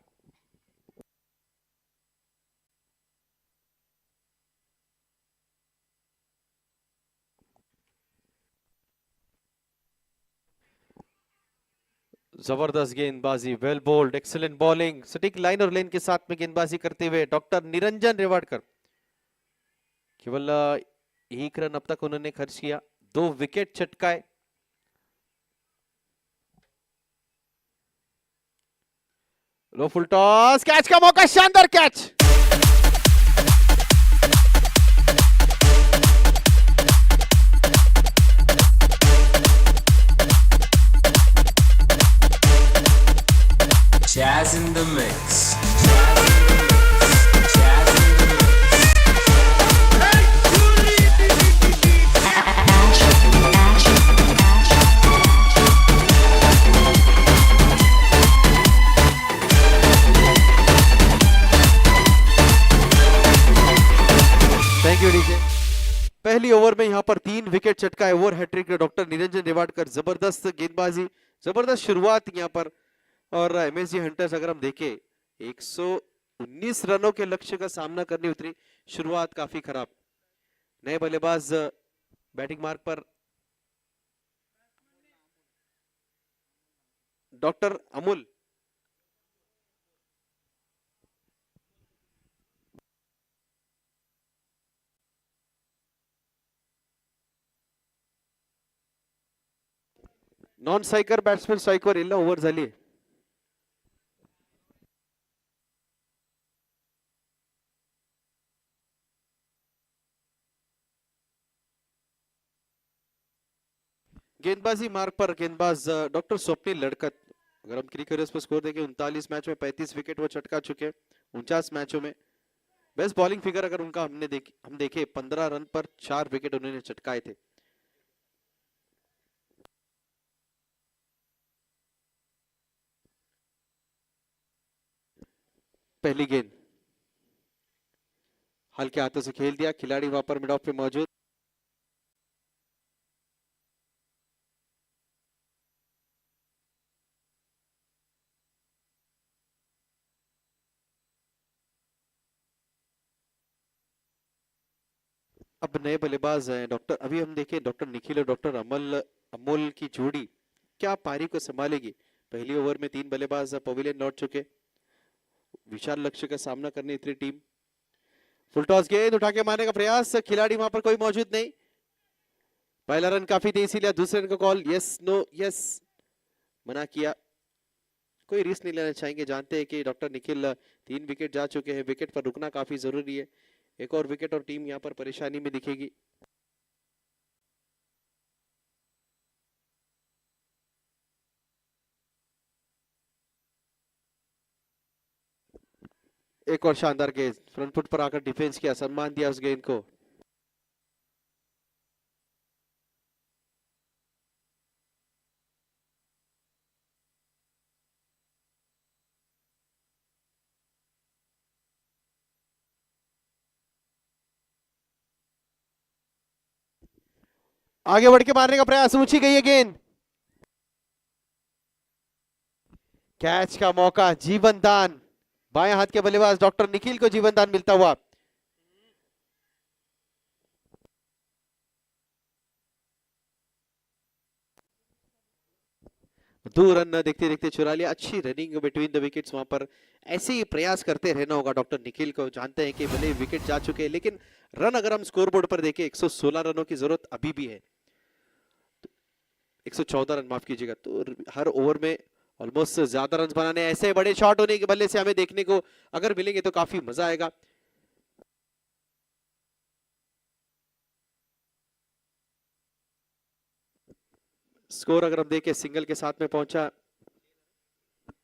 जबरदस्त गेंदबाजी, वेल बोल्ड, एक्सीलेंट बॉलिंग, सटीक लाइन और लेन के साथ में गेंदबाजी करते हुए डॉक्टर निरंजन रेवाड़कर। केवल 1 रन अब तक उन्होंने खर्च किया, 2 विकेट चटकाए। लो फुल टॉस, कैच का मौका, शानदार कैच। Jazz in the mix. Jazz in the thank you DJ. पहली ओवर में यहां पर 3 विकेट चटकाए, over hattrick doctor Niranjan Revadkar. जबरदस्त गेंदबाजी, जबरदस्त शुरुआत यहां पर। और एमएसजी हंटर्स अगर हम देखें 119 रनों के लक्ष्य का सामना करने उतरी, शुरुआत काफी खराब। नए बल्लेबाज बैटिंग मार्ग पर doctor Amul. Non striker batsman स्ट्राईकवर येईल ना, ओव्हर झाली. गेंदबाजी मार्ग पर गेंदबाज डॉक्टर स्वप्निल लड़कत. अगर हम क्रिकेट पर स्कोर देखें 39 मैच में 35 विकेट वो चटका चुके, 49 मैचों में. बेस्ट बॉलिंग फिगर अगर उनका हम देखे 15 रन पर 4 विकेट उन्होंने चटकाए थे. पहली गेंद हल्के हाथों से खेल दिया, खिलाड़ी वहां पर मिड ऑफ पे मौजूद. अब नए बल्लेबाज हैं डॉक्टर. अभी हम देखें डॉक्टर निखिल और डॉक्टर अमोल की जोड़ी क्या पारी को संभालेगी. पहली ओवर में 3 बल्लेबाज पवेलियन लौट चुके, विशाल लक्ष्य का सामना करने इतनी टीम. फुल टॉस गेंद उठा के मारने का प्रयास, खिलाड़ी वहां पर कोई मौजूद नहीं. पहला रन काफी तेजी लिया, दूसरे रन का कॉल यस नो यस मना किया. कोई रिस्क नहीं लेना चाहेंगे, जानते हैं कि डॉक्टर निखिल 3 विकेट जा चुके हैं, विकेट पर रुकना काफी जरूरी है. एक और विकेट और टीम यहां पर परेशानी में दिखेगी. एक और शानदार गेंद, फ्रंट फुट पर आकर डिफेंस किया, सम्मान दिया उस गेंद को. आगे बढ़ के मारने का प्रयास, ऊंची गई है गेंद, कैच का मौका, जीवन दान. बाएं हाथ के बल्लेबाज डॉक्टर निखिल को जीवन दान मिलता हुआ. दो रन देखते देखते चुरा लिया. अच्छी रनिंग बिटवीन द विकेट्स, वहां पर ऐसे ही प्रयास करते रहना होगा डॉक्टर निखिल को. जानते हैं कि भले विकेट जा चुके हैं, लेकिन रन अगर हम स्कोरबोर्ड पर देखें 116 रनों की जरूरत अभी भी है. 114 रन माफ कीजिएगा. तो हर ओवर में ऑलमोस्ट ज्यादा रन बनाने, ऐसे बड़े शॉट होने के बल्ले से हमें देखने को अगर मिलेंगे तो काफी मजा आएगा. स्कोर अगर हम देखें सिंगल के साथ में पहुंचा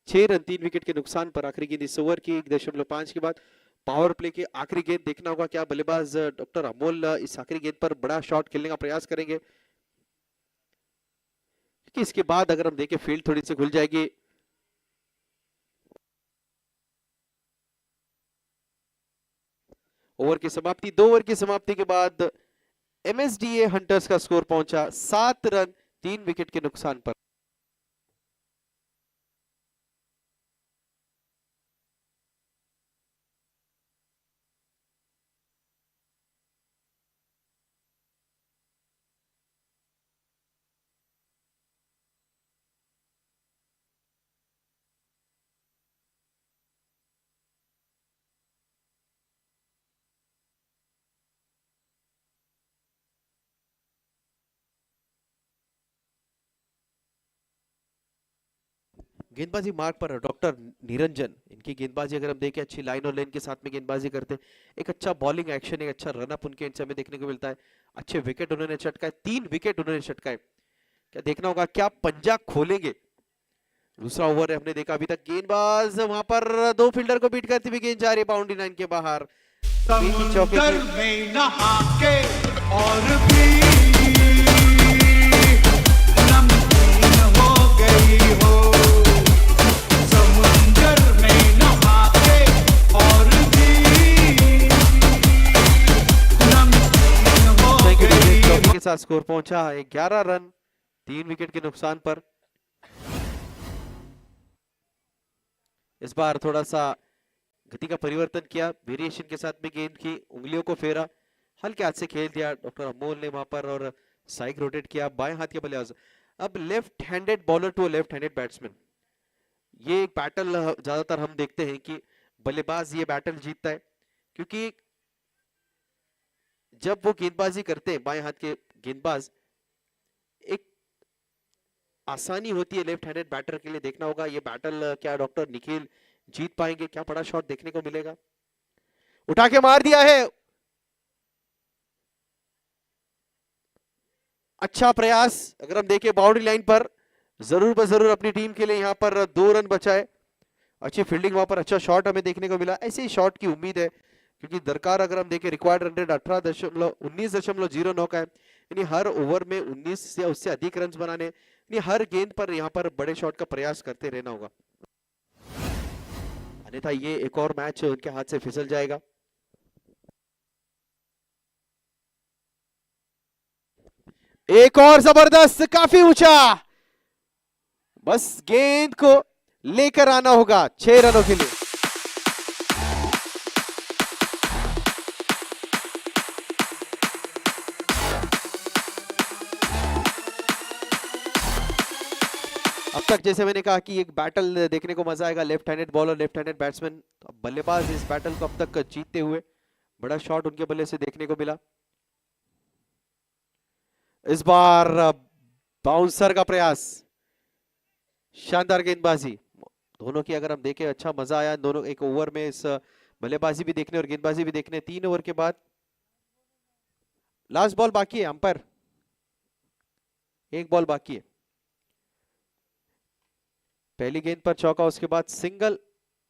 6 रन 3 विकेट के नुकसान पर. आखिरी गेंद इस ओवर की 1.5 के बाद पावर प्ले की आखिरी गेंद. देखना होगा क्या बल्लेबाज डॉक्टर अमोल इस आखिरी गेंद पर बड़ा शॉट खेलने का प्रयास करेंगे, कि इसके बाद अगर हम देखें फील्ड थोड़ी सी खुल जाएगी. ओवर की समाप्ति, 2 ओवर की समाप्ति के बाद एमएसडीए हंटर्स का स्कोर पहुंचा 7 रन 3 विकेट के नुकसान पर. गेंदबाजी मार्ग पर डॉक्टर निरंजन, इनकी गेंदबाजी अगर हम देखें अच्छी लाइन और लेन के साथ में गेंदबाजी करते हैं. एक अच्छा बॉलिंग एक्शन, एक अच्छा रनअप उनके एंड से हमें देखने को मिलता है. अच्छे विकेट उन्होंने चटकाए, 3 विकेट उन्होंने चटकाए. क्या देखना होगा क्या पंजा खोलेंगे. दूसरा ओवर है, हमने देखा अभी तक गेंदबाज वहां पर 2 फील्डर को बीट करती हुई गेंद जा रही बाउंड्री लाइन के बाहर. समुंदर में नहा के और भी नमकीन हो गई हो. समुंदर में नहा के और भी नमकीन हो गई हो. के साथ स्कोर पहुंचा 11 रन 3 विकेट के नुकसान पर. इस बार थोड़ा सा गति का परिवर्तन किया, वेरिएशन के साथ में गेंद की उंगलियों को फेरा, हल्के हाथ से खेल दिया डॉक्टर अमोल ने वहां पर और साइड रोटेट किया. बाएं हाथ के बल्लेबाज, अब left handed bowler to left handed batsman, ये एक बैटल ज्यादातर हम देखते हैं कि बल्लेबाज ये बैटल जीतता है, क्योंकि जब वो गेंदबाजी करते हैं बाएं हाथ के गेंदबाज, एक आसानी होती है लेफ्ट हैंडेड बैटर के लिए। देखना होगा ये बैटल क्या डॉक्टर निखिल जीत पाएंगे, क्या बड़ा शॉट देखने को मिलेगा। उठा के मार दिया है, अच्छा प्रयास। अगर हम देखें बाउंड्री लाइन पर जरूर ब जरूर अपनी टीम के लिए यहाँ पर 2 रन बचाए। अच्छी फील्डिंग वहां पर, अच्छा शॉट हमें देखने को मिला। ऐसे ही शॉट की उम्मीद है क्योंकि दरकार अगर हम देखें रिक्वायर्ड रन रेट 19.09 का है, यानी हर ओवर में 19 से उससे अधिक रन बनाने, यानी हर गेंद पर यहाँ पर बड़े शॉट का प्रयास करते रहना होगा, अन्यथा ये एक और मैच उनके हाथ से फिसल जाएगा। एक और जबरदस्त, काफी ऊंचा, बस गेंद को लेकर आना होगा 6 रनों के लिए। अब तक जैसे मैंने कहा कि एक बैटल देखने को मजा आएगा, left handed bowler left handed batsman. बल्लेबाज इस बैटल को अब तक जीतते हुए, बड़ा शॉट उनके बल्ले से देखने को मिला। इस बार बाउंसर का प्रयास, शानदार गेंदबाजी दोनों की अगर हम देखें, अच्छा मजा आया दोनों एक ओवर में इस बल्लेबाजी भी देखने और गेंदबाजी भी देखने। 3 ओवर के बाद लास्ट बॉल बाकी है, अंपायर 1 बॉल बाकी है। पहली गेंद पर चौका, उसके बाद सिंगल,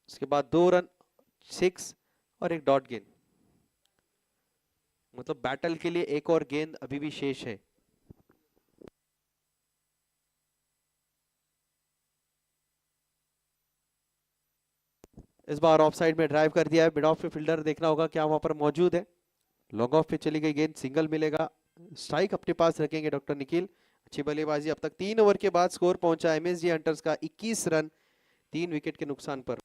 उसके बाद 2 रन 6 और एक डॉट गेंद, मतलब बैटल के लिए एक और गेंद अभी भी शेष है। इस बार ऑफ साइड में ड्राइव कर दिया है, मिड ऑफ पे फील्डर देखना होगा क्या वहां पर मौजूद है। लॉन्ग ऑफ पे चली गई गेंद, सिंगल मिलेगा। स्ट्राइक अपने पास रखेंगे डॉक्टर निखिल। अच्छी बल्लेबाजी। अब तक 3 ओवर के बाद स्कोर पहुंचा एमएसजी हंटर्स का 21 रन 3 विकेट के नुकसान पर।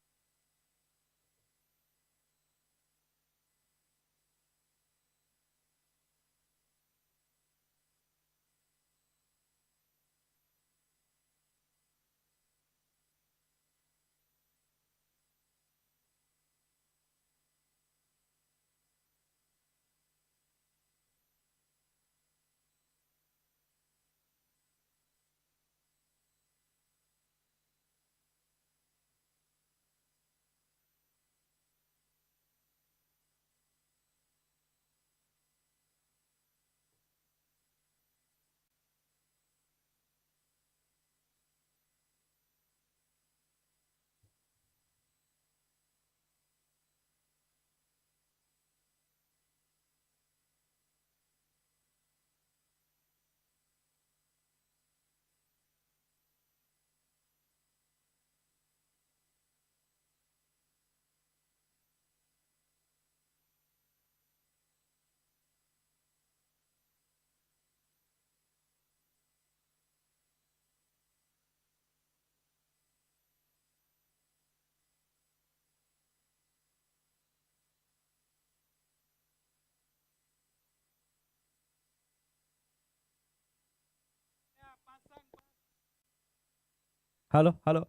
हॅलो हॅलो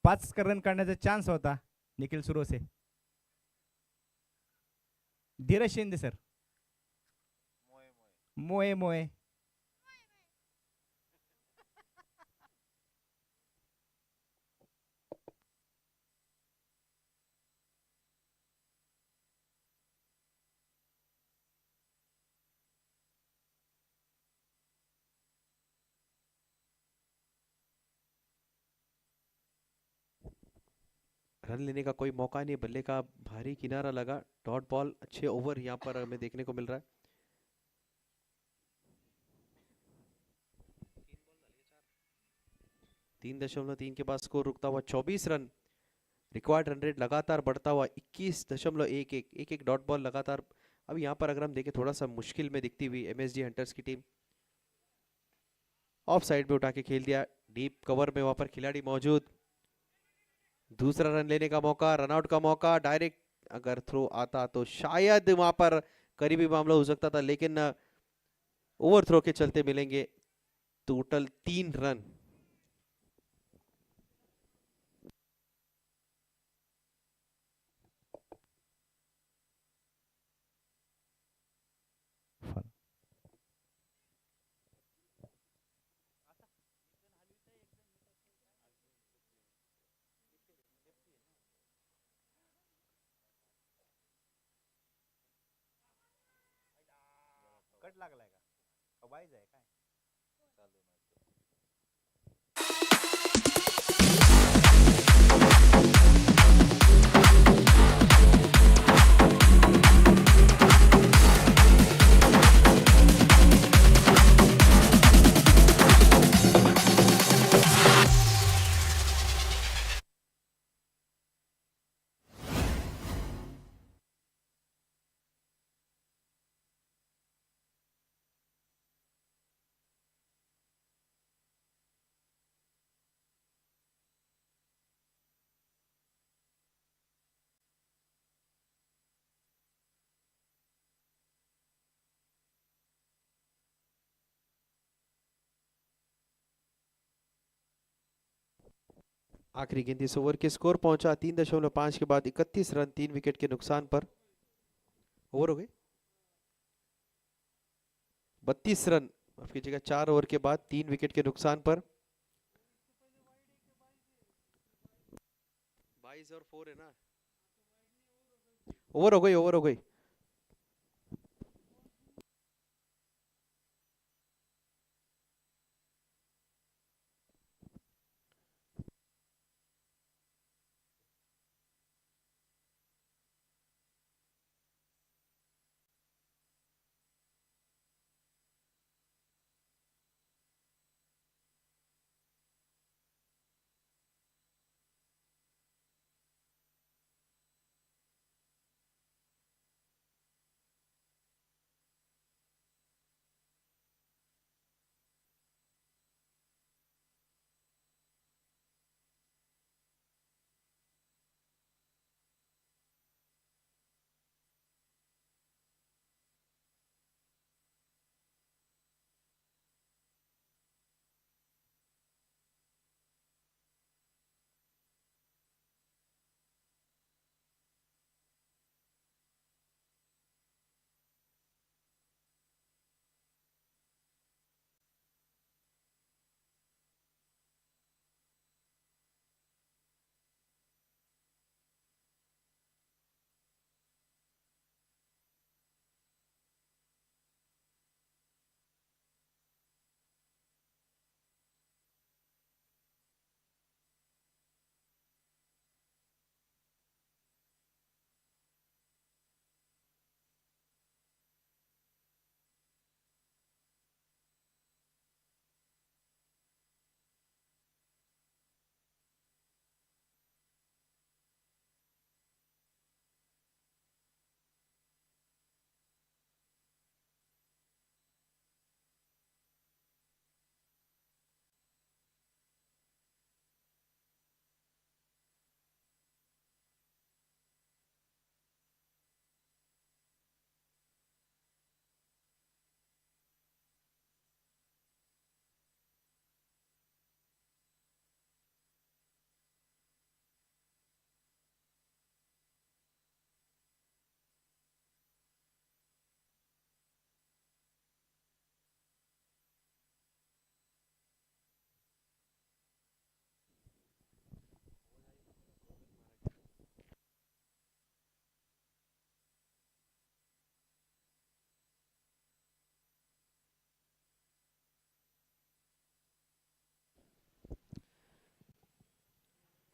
5 रन काढण्याचा चान्स होता निखिल सुरोसे. धीरज शिंदे सर, मोए मोए रन लेने का कोई मौका नहीं, बल्ले का भारी किनारा लगा, डॉट बॉल। अच्छे ओवर यहाँ पर हमें देखने को मिल रहा है। 3.3 के बाद स्कोर रुकता हुआ 24 रन। रिक्वायर्ड रन रेट लगातार बढ़ता हुआ 21.11, एक डॉट बॉल लगातार। अब यहाँ पर अगर हम देखें थोड़ा सा मुश्किल में दिखती हुई एमएसजी हंटर्स की टीम। ऑफ साइड में उठा के खेल दिया, डीप कवर में वहां पर खिलाड़ी मौजूद। दूसरा रन लेने का मौका, रनआउट का मौका। डायरेक्ट अगर थ्रो आता तो शायद वहां पर करीबी मामला हो सकता था, लेकिन ओवर थ्रो के चलते मिलेंगे टोटल 3 रन। कट लागलाय का वाईज आहे काय आखिरी गेंद इस ओवर के स्कोर पहुंचा 3.5 के बाद 31 रन 3 विकेट के नुकसान पर। ओवर हो गए 32 रन, माफ कीजिएगा 4 ओवर के बाद 3 विकेट के नुकसान पर। 22 और 4 है ना। ओवर हो गई, ओवर हो गई।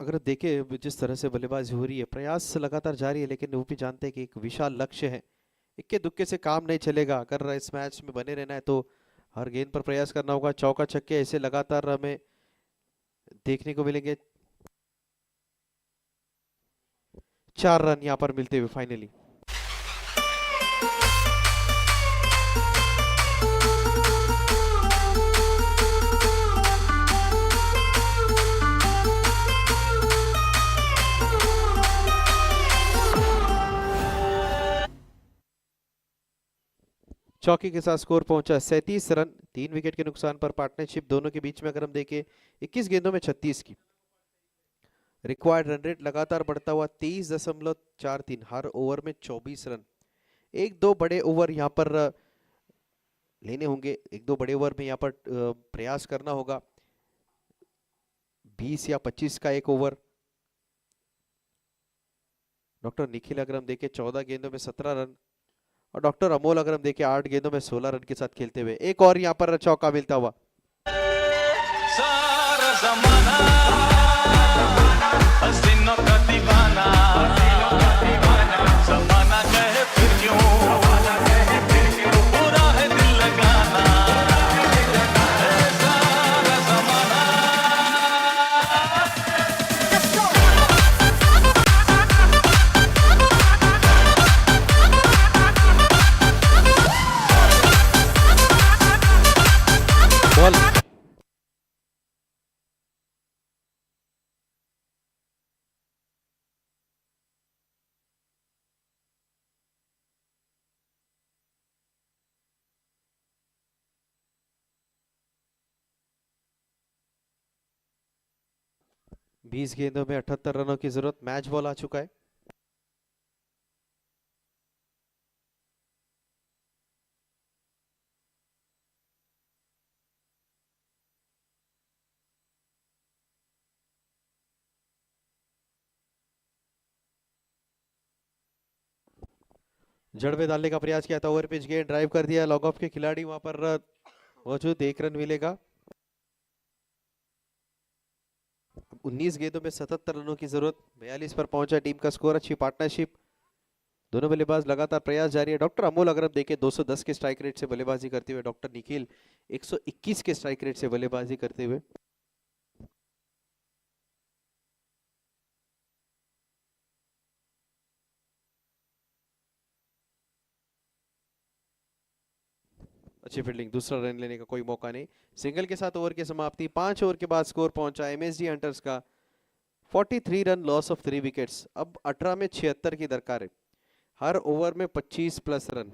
अगर देखें जिस तरह से बल्लेबाजी हो रही है, प्रयास लगातार जारी है, लेकिन वो भी जानते हैं कि एक विशाल लक्ष्य है। इक्के दुक्के से काम नहीं चलेगा। अगर इस मैच में बने रहना है तो हर गेंद पर प्रयास करना होगा। चौका छक्के ऐसे लगातार हमें देखने को मिलेंगे। 4 रन यहाँ पर मिलते हुए फाइनली। चौकी के साथ स्कोर पहुंचा 37 रन 3 विकेट के नुकसान पर। पार्टनरशिप दोनों के बीच में अगर हम देखें 21 गेंदों में 36 की। रिक्वायर्ड रन रेट लगातार बढ़ता हुआ 23.43, हर ओवर में 24 रन। एक दो बड़े ओवर यहाँ पर लेने होंगे, एक दो बड़े ओवर में यहाँ पर प्रयास करना होगा। 20 या 25 का एक ओवर। डॉक्टर निखिल अगर हम देखें 14 गेंदों में 17 रन और डॉक्टर अमोल अग्रम देखिए 8 गेंदों में 16 रन के साथ खेलते हुए एक और यहाँ पर चौका मिलता हुआ। सारा जमाना हसीनों का दीवाना जमाना कहे फिर क्यों बुरा है दिल लगाना सारा जमाना बॉल बीस गेंदों में 78 रनों की जरूरत। मैच बॉल आ चुका है। जड़ में डालने का प्रयास किया था, ओवर पिच गेंद ड्राइव कर दिया, लॉग ऑफ के खिलाड़ी वहां पर मौजूद, 1 रन मिलेगा। 19 गेंदों में 77 रनों की जरूरत, 42 पर पहुंचा टीम का स्कोर। अच्छी पार्टनरशिप, दोनों बल्लेबाज लगातार प्रयास जारी है। डॉक्टर अमोल अग्रम देखे 210 के स्ट्राइक रेट से बल्लेबाजी करते हुए, डॉक्टर निखिल 121 के स्ट्राइक रेट से बल्लेबाजी करते हुए। अच्छी फील्डिंग, दूसरा रन लेने का कोई मौका नहीं। सिंगल के साथ ओवर की समाप्ति। 5 ओवर के बाद स्कोर पहुंचा एमएसडी हंटर्स का 43 रन, लॉस ऑफ 3 विकेट्स। अब 18 में 76 की दरकार है, हर ओवर में 25 plus run.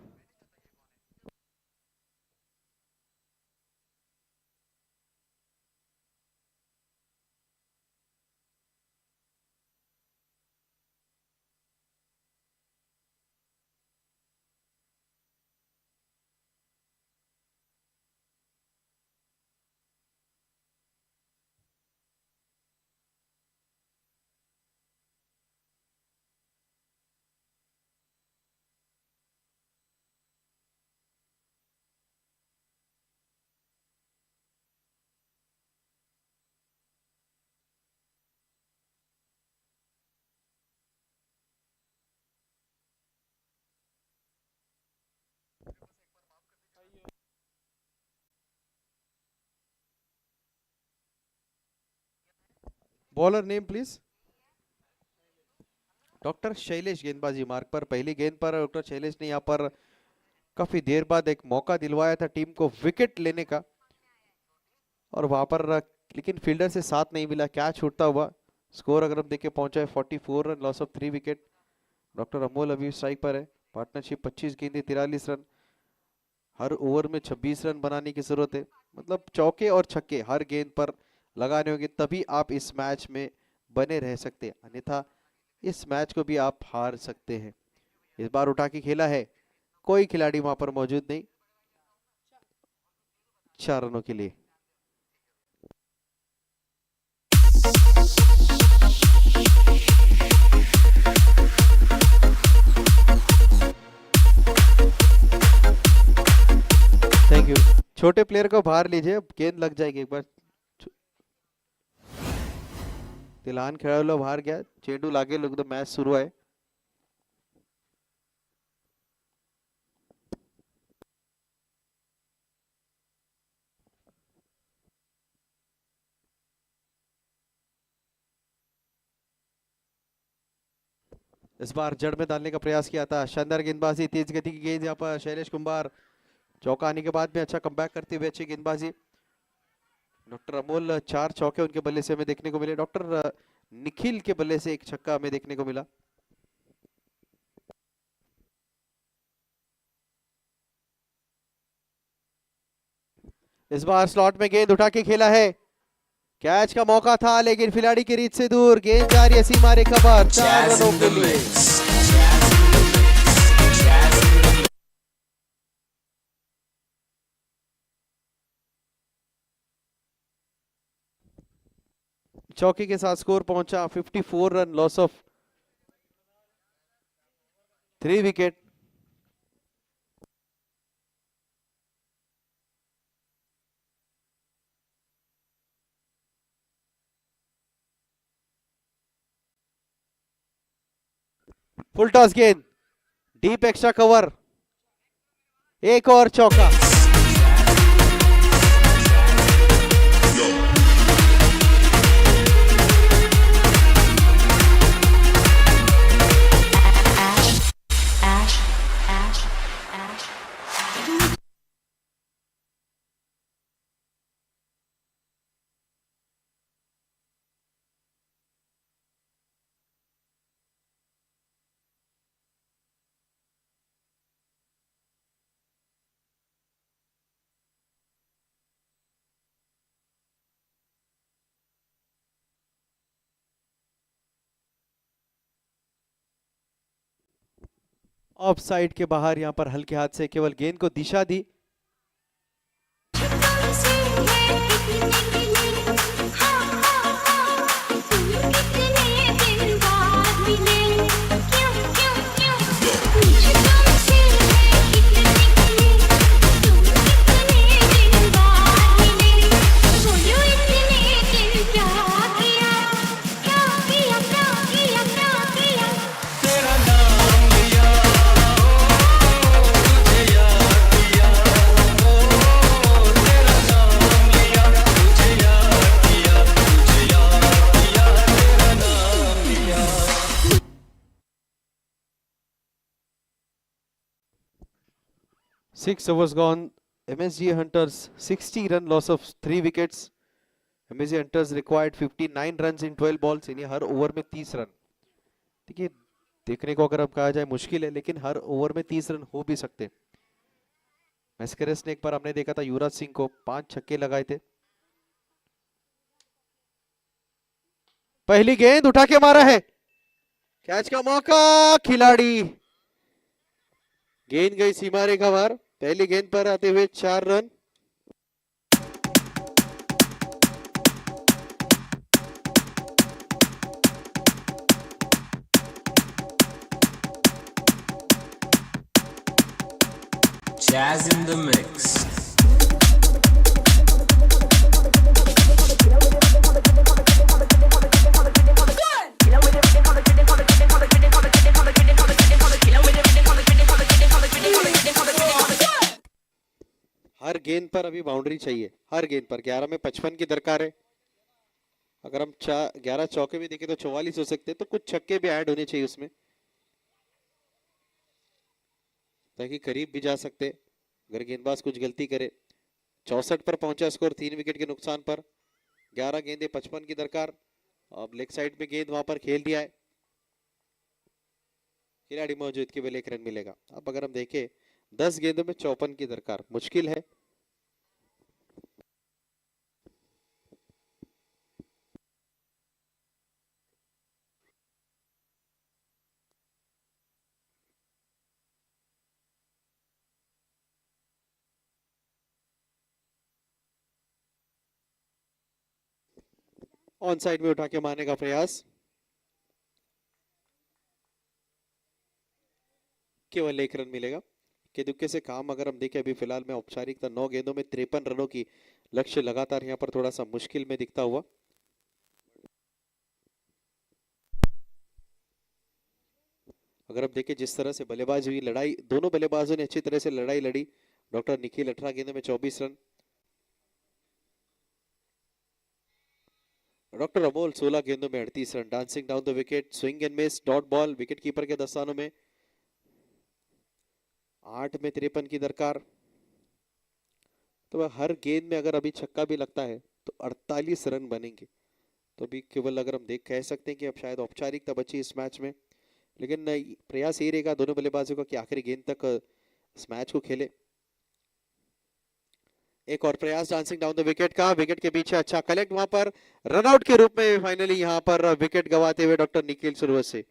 Bowler name please. Doctor Shailesh गेंदबाजी मार्ग पर। पहली गेंद पर डॉक्टर शैलेश ने यहाँ पर काफी देर बाद एक मौका दिलवाया था टीम को विकेट लेने का, और वहां पर लेकिन फील्डर से साथ नहीं मिला, कैच छूटता हुआ। स्कोर अगर हम देखें पहुंचा है 44 run, loss of 3 wicket. Doctor Amol अभी स्ट्राइक पर है। पार्टनरशिप 25 गेंदें 43 रन, हर ओवर में 26 रन बनाने की जरूरत है। मतलब चौके और छक्के हर गेंद पर लगाने होंगे, तभी आप इस मैच में बने रह सकते हैं, अन्यथा इस मैच को भी आप हार सकते हैं। इस बार उठा के खेला है, कोई खिलाड़ी वहां पर मौजूद नहीं, 4 रनों के लिए। Thank you. छोटे प्लेयर को बाहर लीजिए, गेंद लग जाएगी एक बार। तिलहान खेळाडू बाहर गया, चेंडू लागेल, एकदम मैच सुरू आहे। इस बार जड़ में डालने का प्रयास किया था, शानदार गेंदबाजी, तेज गति की गेंद यहाँ पर शैलेश कुमार। चौका आने के बाद में अच्छा कमबैक करते हुए अच्छी गेंदबाजी। डॉक्टर अमोल 4 चौके उनके बल्ले से हमें देखने को मिले, डॉक्टर निखिल के बल्ले से 1 छक्का हमें देखने को मिला। इस बार स्लॉट में गेंद उठा के खेला है, कैच का मौका था लेकिन खिलाड़ी की रीत से दूर। गेंद जा रही है सीमा रेखा पर, 4 Jazz रनों in के the लिए। mix. Jazz in the mix. Jazz in the mix. चौके के साथ स्कोर पहुंचा 54 run, loss of 3 wicket. Full toss गेंद, डीप एक्स्ट्रा कवर, एक और चौका। Ash, Ash, Ash, Ash. Of side के बाहर यहाँ पर हल्के हाथ से केवल गेंद को दिशा दी। तेरा नाम लिया, तुझे याद किया, तेरा नाम लिया, तुझे याद किया, तुझे याद किया, तेरा नाम लिया। 6 overs gone. MSG Hunters 60 run loss of 3 wickets. MSG Hunters required 59 runs in 12 balls. यानी हर ओवर में 30 रन। देखिए देखने को अगर अब कहा जाए मुश्किल है, लेकिन हर ओवर में 30 रन हो भी सकते। मैस्करेस ने एक बार हमने देखा था युवराज सिंह को 5 छक्के लगाए थे। पहली गेंद उठा के मारा है, कैच का मौका, खिलाड़ी गेंद गई सीमा रेखा बाहर। पहली गेंद पर आते हुए 4 run. Jazz in the mix. हर गेंद पर अभी बाउंड्री चाहिए, हर गेंद पर। 11 में 55 की दरकार है। अगर हम 11 चौके भी देखें तो 44 हो सकते हैं, तो कुछ छक्के भी ऐड होने चाहिए उसमें, ताकि करीब भी जा सकते अगर गेंदबाज कुछ गलती करे। 64 पर पहुंचा स्कोर 3 विकेट के नुकसान पर। 11 गेंदे 55 की दरकार। अब लेग साइड में गेंद वहां पर खेल दिया है, खिलाड़ी मौजूद केवल 1 रन मिलेगा। अब अगर हम देखें 10 गेंदों में 54 की दरकार, मुश्किल है। ऑन साइड में उठा के मारने का प्रयास, केवल 1 रन मिलेगा। के दुक्के से काम अगर हम देखें अभी फिलहाल में औपचारिकता 9 गेंदों में 53 रनों की लक्ष्य लगातार यहाँ पर थोड़ा सा मुश्किल में दिखता हुआ। अगर हम देखें जिस तरह से बल्लेबाज हुई, लड़ाई दोनों बल्लेबाजों ने अच्छी तरह से लड़ाई लड़ी। डॉक्टर निखिल 18 गेंदों में 24 रन, डॉक्टर अमोल 16 गेंदों में 38 run. Dancing down the wicket, swing and miss, dot ball, wicket keeper के दस्तानों में। 8 में 53 की दरकार। तो हर गेंद में अगर अभी छक्का भी लगता है तो 48 रन बनेंगे। तो अभी केवल अगर हम कह सकते हैं कि अब शायद औपचारिकता बची इस मैच में, लेकिन प्रयास यही रहेगा दोनों बल्लेबाजों का कि आखिरी गेंद तक इस मैच को खेले। एक और प्रयास डांसिंग डाउन द विकेट का, विकेट के पीछे अच्छा कलेक्ट, वहां पर रनआउट के रूप में फाइनली यहां पर विकेट गवाते हुए डॉक्टर निखिल शुरुआत से।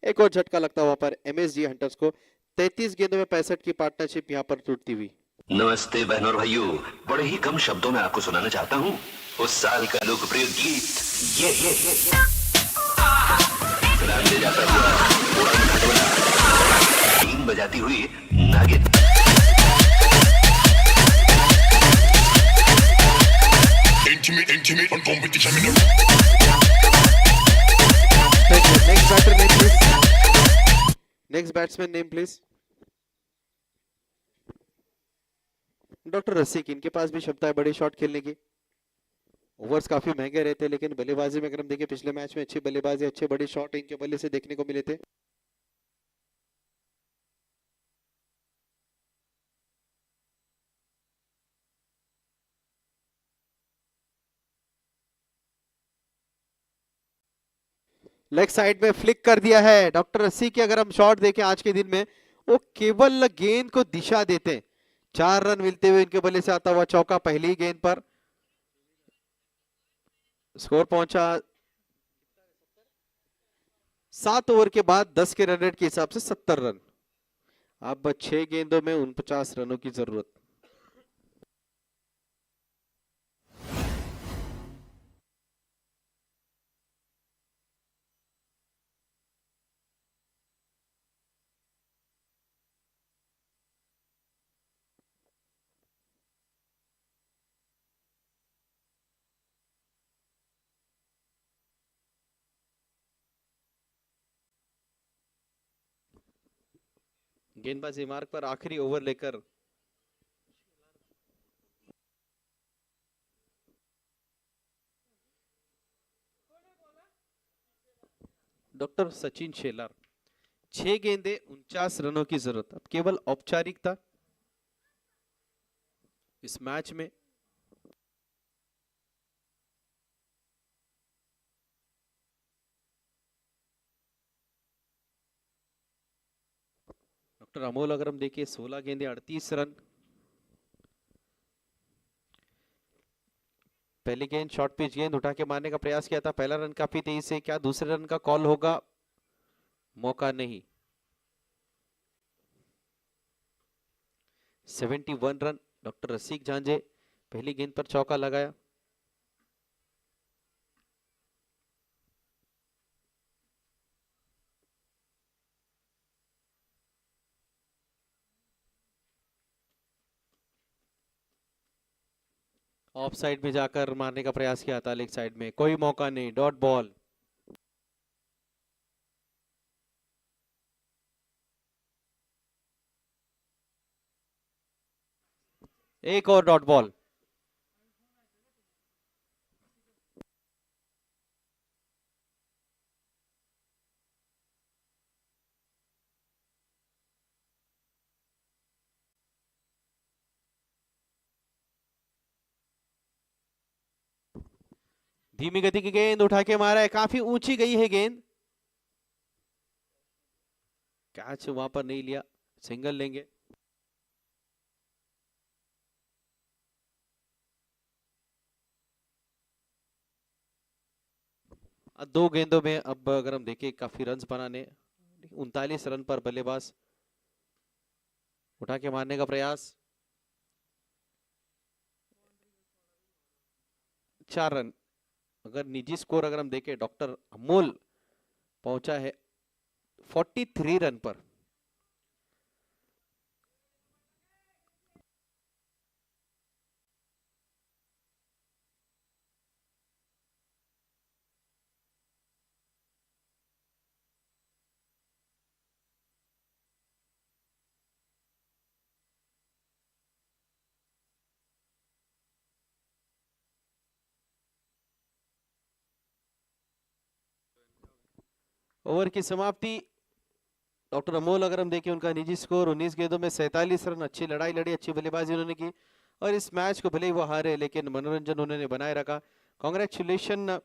एक और झटका लगता वहां पर MSG हंटर्स को। 33 गेंदों में 65 की पार्टनरशिप यहां पर टूटती हुई। नमस्ते बहनों और भाइयों, बड़े ही कम शब्दों में आपको सुनाना चाहता हूँ उस साल का लोकप्रिय गीत ये राम ले जाता हुआ 3 बजाती हुई नागिन। Intimate on competition. Next batter, next batsman name please. Doctor Rasik, इनके पास भी क्षमता है बड़े शॉट खेलने की। ओवर्स काफी महंगे रहते हैं, लेकिन बल्लेबाजी में अगर हम देखें पिछले मैच में अच्छी बल्लेबाजी, अच्छे बड़े शॉट इनके बल्ले से देखने को मिले थे। लेग साइड में फ्लिक कर दिया है डॉक्टर रसी की। अगर हम शॉट देखें आज के दिन में, वो केवल गेंद को दिशा देते हैं। 4 रन मिलते हुए इनके बल्ले से आता हुआ चौका पहली ही गेंद पर। स्कोर पहुंचा 7 ओवर के बाद 10 के रन रेट के हिसाब से 70 रन। अब 6 गेंदों में 49 रनों की जरूरत। गेंदबाजी मार्ग पर आखिरी ओवर लेकर डॉक्टर सचिन शेलार। 6 गेंदे 49 रनों की जरूरत। अब केवल औपचारिकता इस मैच में। डॉक्टर अमोल अगर हम देखिए 16 गेंदे 38 रन। पहली गेंद शॉर्ट पिच गेंद उठा के मारने का प्रयास किया था। पहला रन काफी तेजी से, क्या दूसरे रन का कॉल होगा? मौका नहीं। 71 रन। डॉक्टर रसिक झांझे पहली गेंद पर चौका लगाया। ऑफ साइड में जाकर मारने का प्रयास किया था, लेग साइड में कोई मौका नहीं। Dot ball. एक और डॉट बॉल। धीमी गति की गेंद उठा के मारा है, काफी ऊंची गई है गेंद। कैच वहां पर नहीं लिया, सिंगल लेंगे। दो गेंदों में अब अगर हम देखें काफी रन बनाने। 39 रन पर बल्लेबाज उठा के मारने का प्रयास। 4 रन। अगर निजी स्कोर अगर हम देखें, डॉक्टर अमोल पहुंचा है 43 रन पर। ओवर की समाप्ति। डॉक्टर अमोल अगर हम देखें, उनका निजी स्कोर 19 गेंदों में 47 रन। अच्छी लड़ाई लड़ी, अच्छी बल्लेबाजी उन्होंने की और इस मैच को भले ही वो हारे, लेकिन मनोरंजन उन्होंने बनाए रखा। कांग्रेचुलेशन।